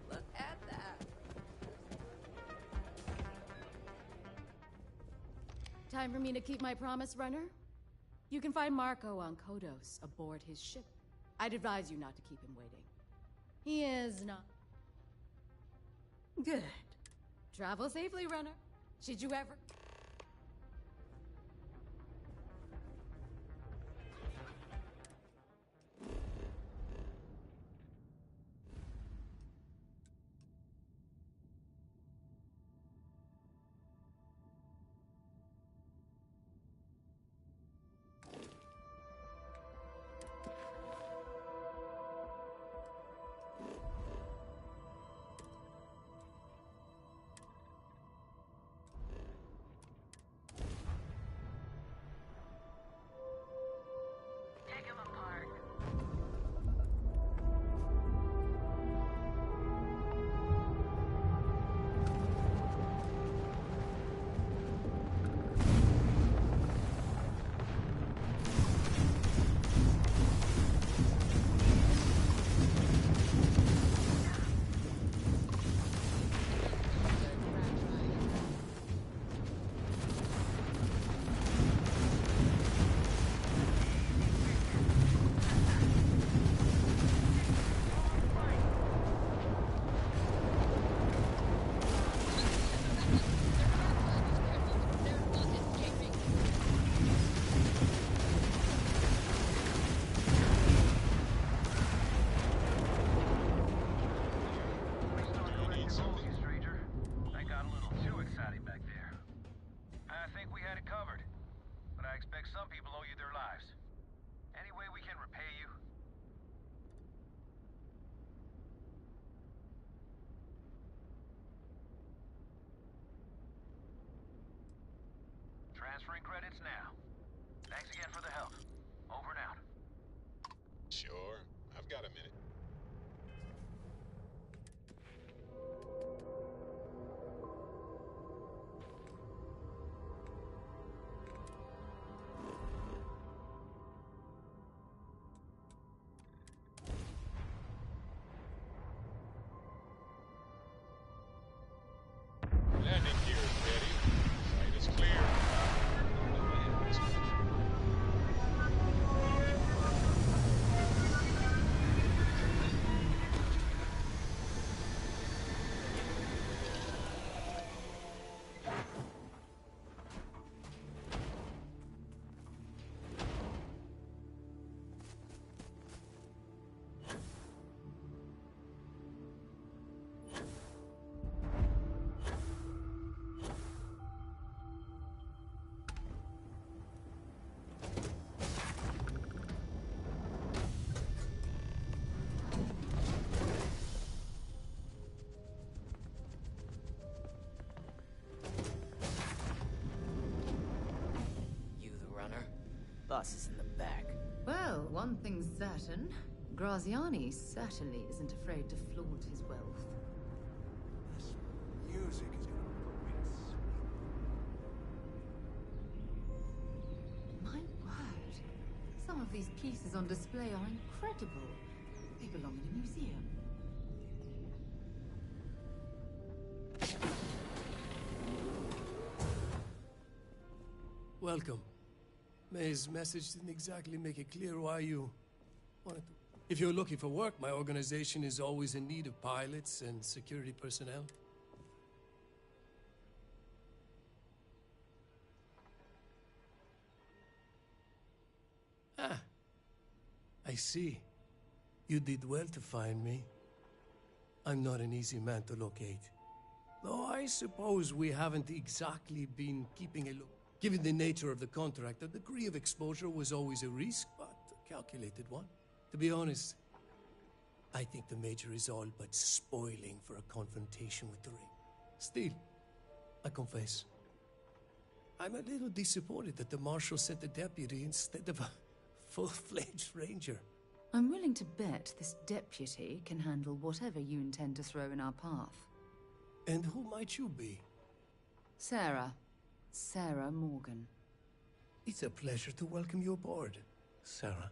Look at that. Time for me to keep my promise, runner? You can find Marco on Kodos aboard his ship. I'd advise you not to keep him waiting. He is not... Good. Travel safely, runner. Should you ever... Transferring credits now. Thanks again for the help. Over and out. Sure. I've got a minute. Landing gear is ready. Site is clear. Boss is in the back. Well, one thing's certain. Graziani certainly isn't afraid to flaunt his wealth. This music is gonna put me to sleep. My word. Some of these pieces on display are incredible. They belong in a museum. Welcome. May's message didn't exactly make it clear why you wanted to. If you're looking for work, my organization is always in need of pilots and security personnel. Ah, I see. You did well to find me. I'm not an easy man to locate. Though I suppose we haven't exactly been keeping a look. Given the nature of the contract, a degree of exposure was always a risk, but a calculated one. To be honest, I think the Major is all but spoiling for a confrontation with the Ring. Still, I confess, I'm a little disappointed that the Marshal sent a deputy instead of a full-fledged ranger. I'm willing to bet this deputy can handle whatever you intend to throw in our path. And who might you be? Sarah. Sarah Morgan. It's a pleasure to welcome you aboard, Sarah.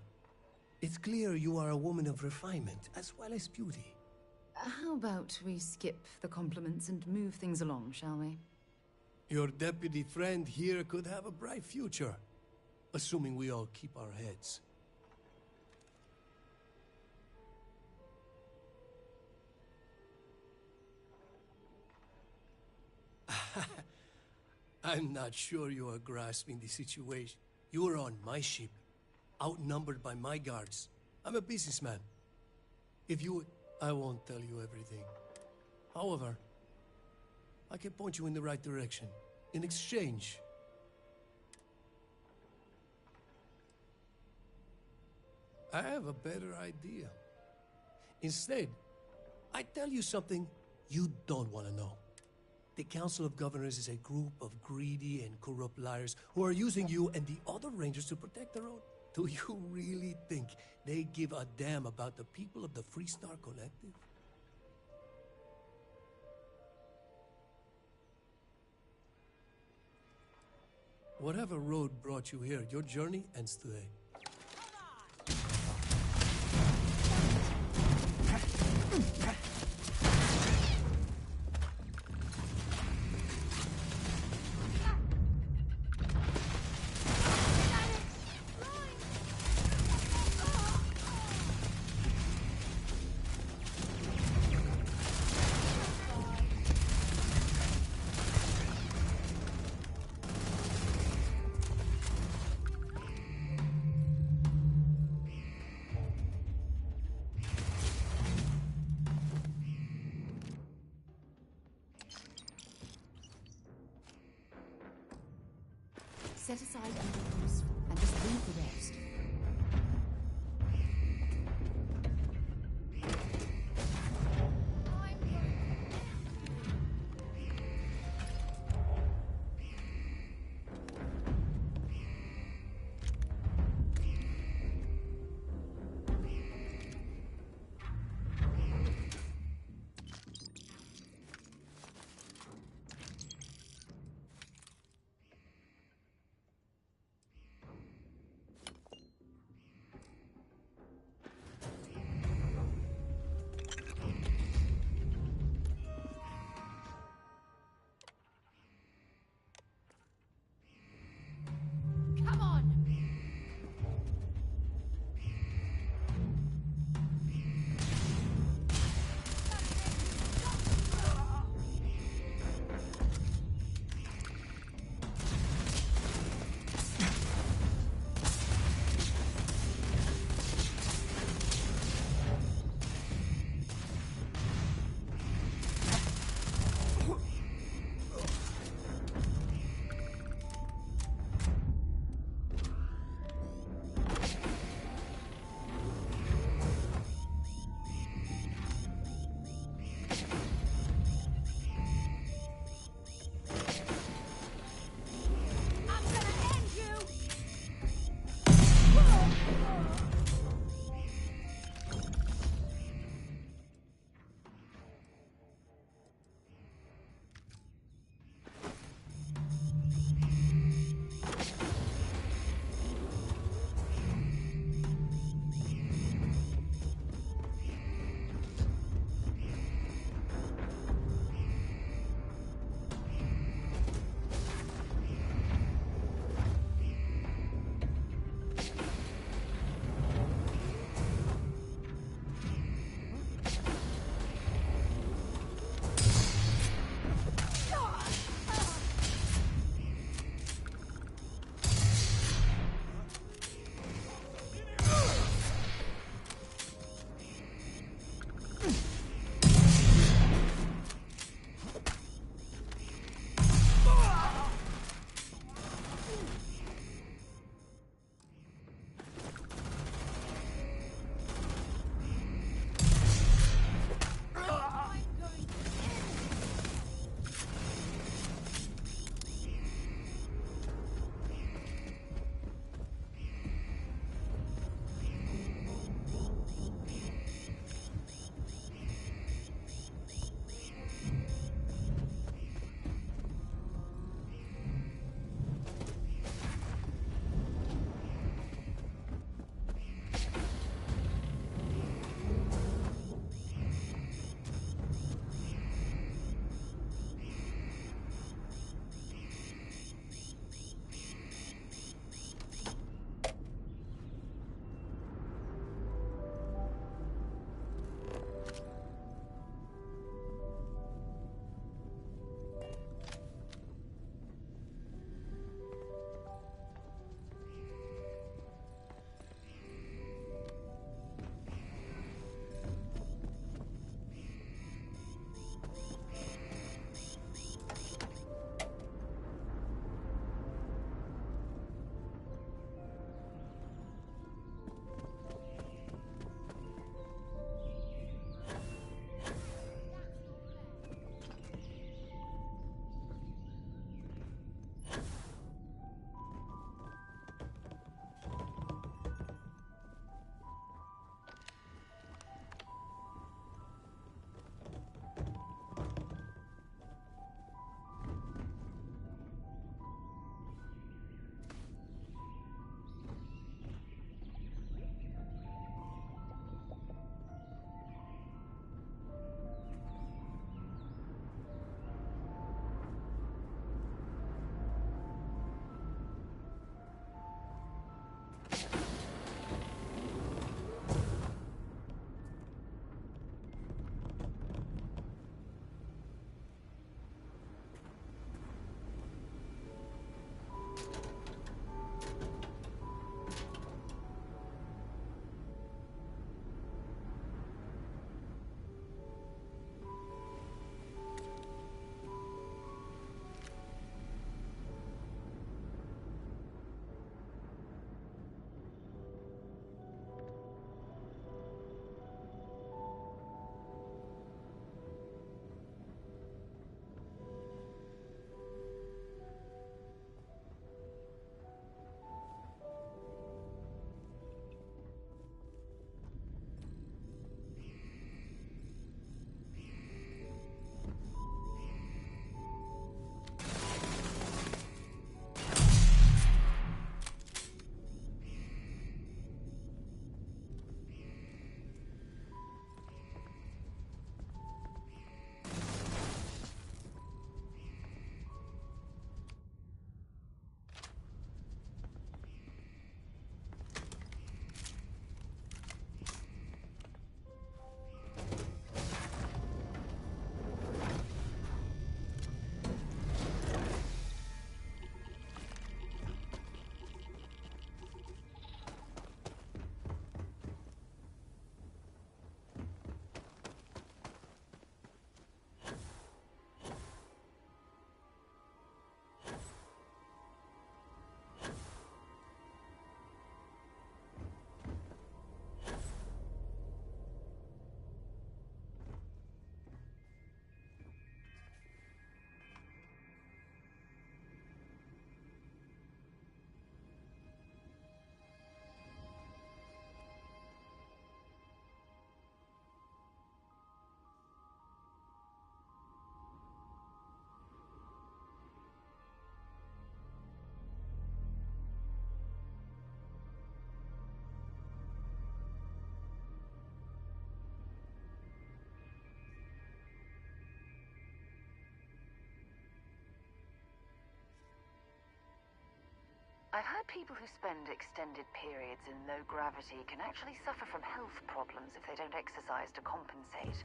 It's clear you are a woman of refinement as well as beauty. How about we skip the compliments and move things along, shall we? Your deputy friend here could have a bright future, assuming we all keep our heads. I'm not sure you are grasping the situation. You are on my ship, outnumbered by my guards. I'm a businessman. If you... I won't tell you everything. However, I can point you in the right direction. In exchange, I have a better idea. Instead, I tell you something you don't want to know. The Council of Governors is a group of greedy and corrupt liars who are using you and the other Rangers to protect their own. Do you really think they give a damn about the people of the Freestar Collective? Whatever road brought you here, your journey ends today. Set aside under useful and just leave the rest. I've heard people who spend extended periods in low gravity can actually suffer from health problems if they don't exercise to compensate.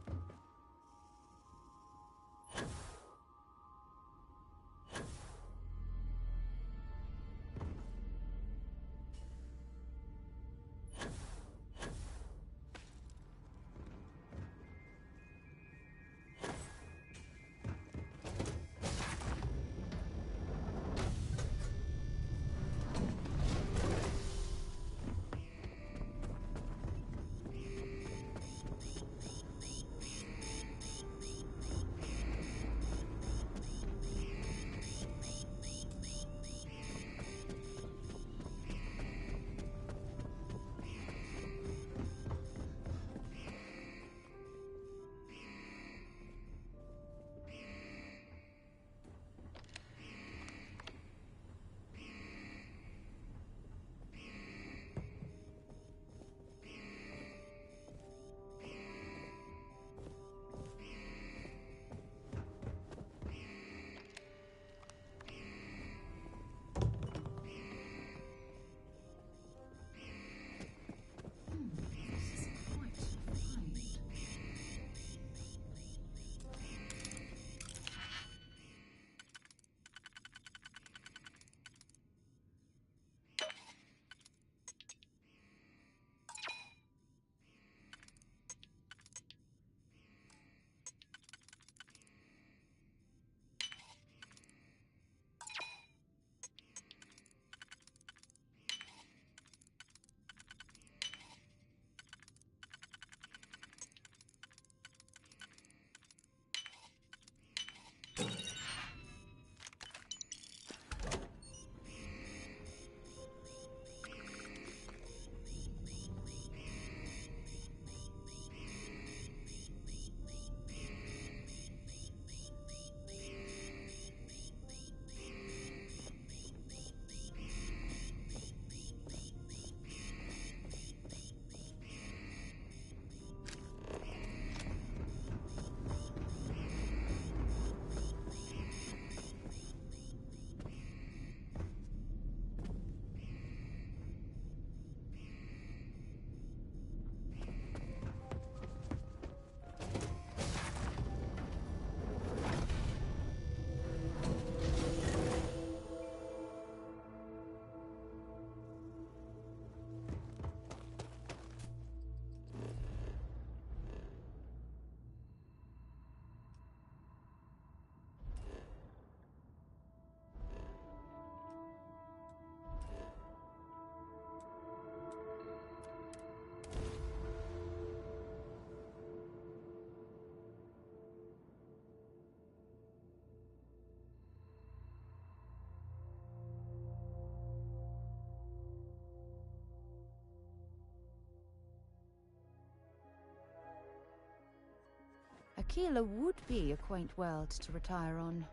Aquila would be a quaint world to retire on,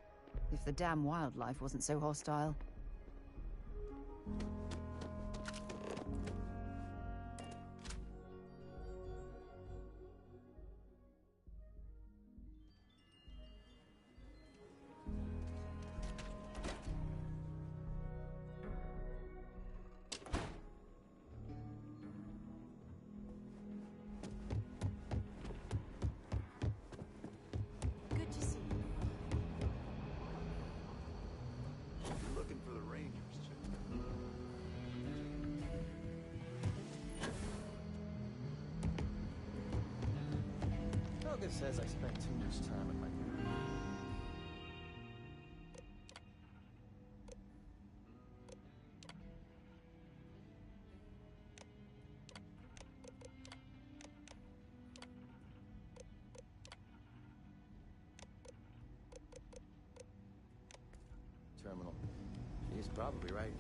if the damn wildlife wasn't so hostile. Good to see you. You're looking for the Rangers, too. Helga says I spend too much time at my terminal. She's probably right.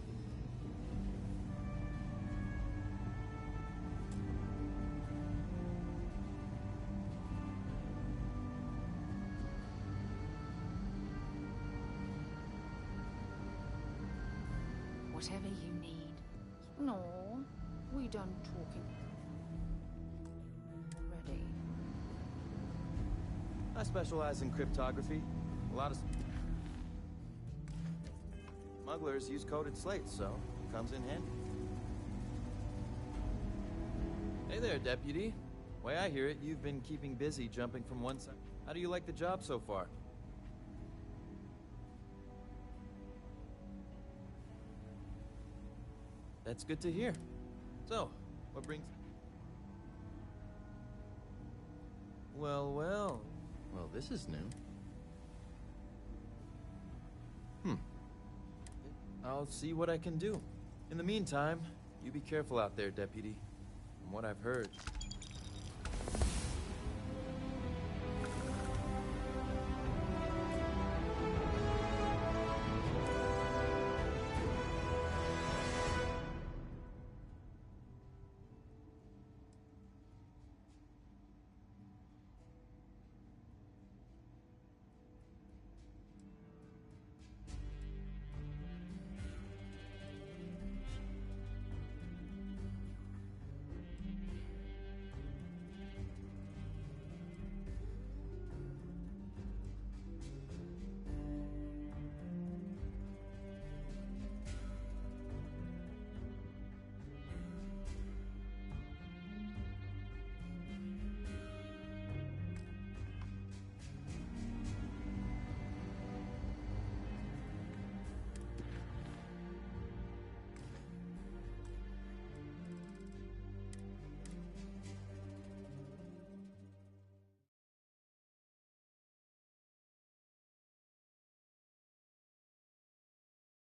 Whatever you need. No, we done talking already. I specialize in cryptography. A lot of smugglers use coded slates, so comes in handy. Hey there, Deputy. Way I hear it, you've been keeping busy jumping from one side. How do you like the job so far? That's good to hear. So, what brings... Well, well. Well, this is new. I'll see what I can do. In the meantime, you be careful out there, Deputy. From what I've heard,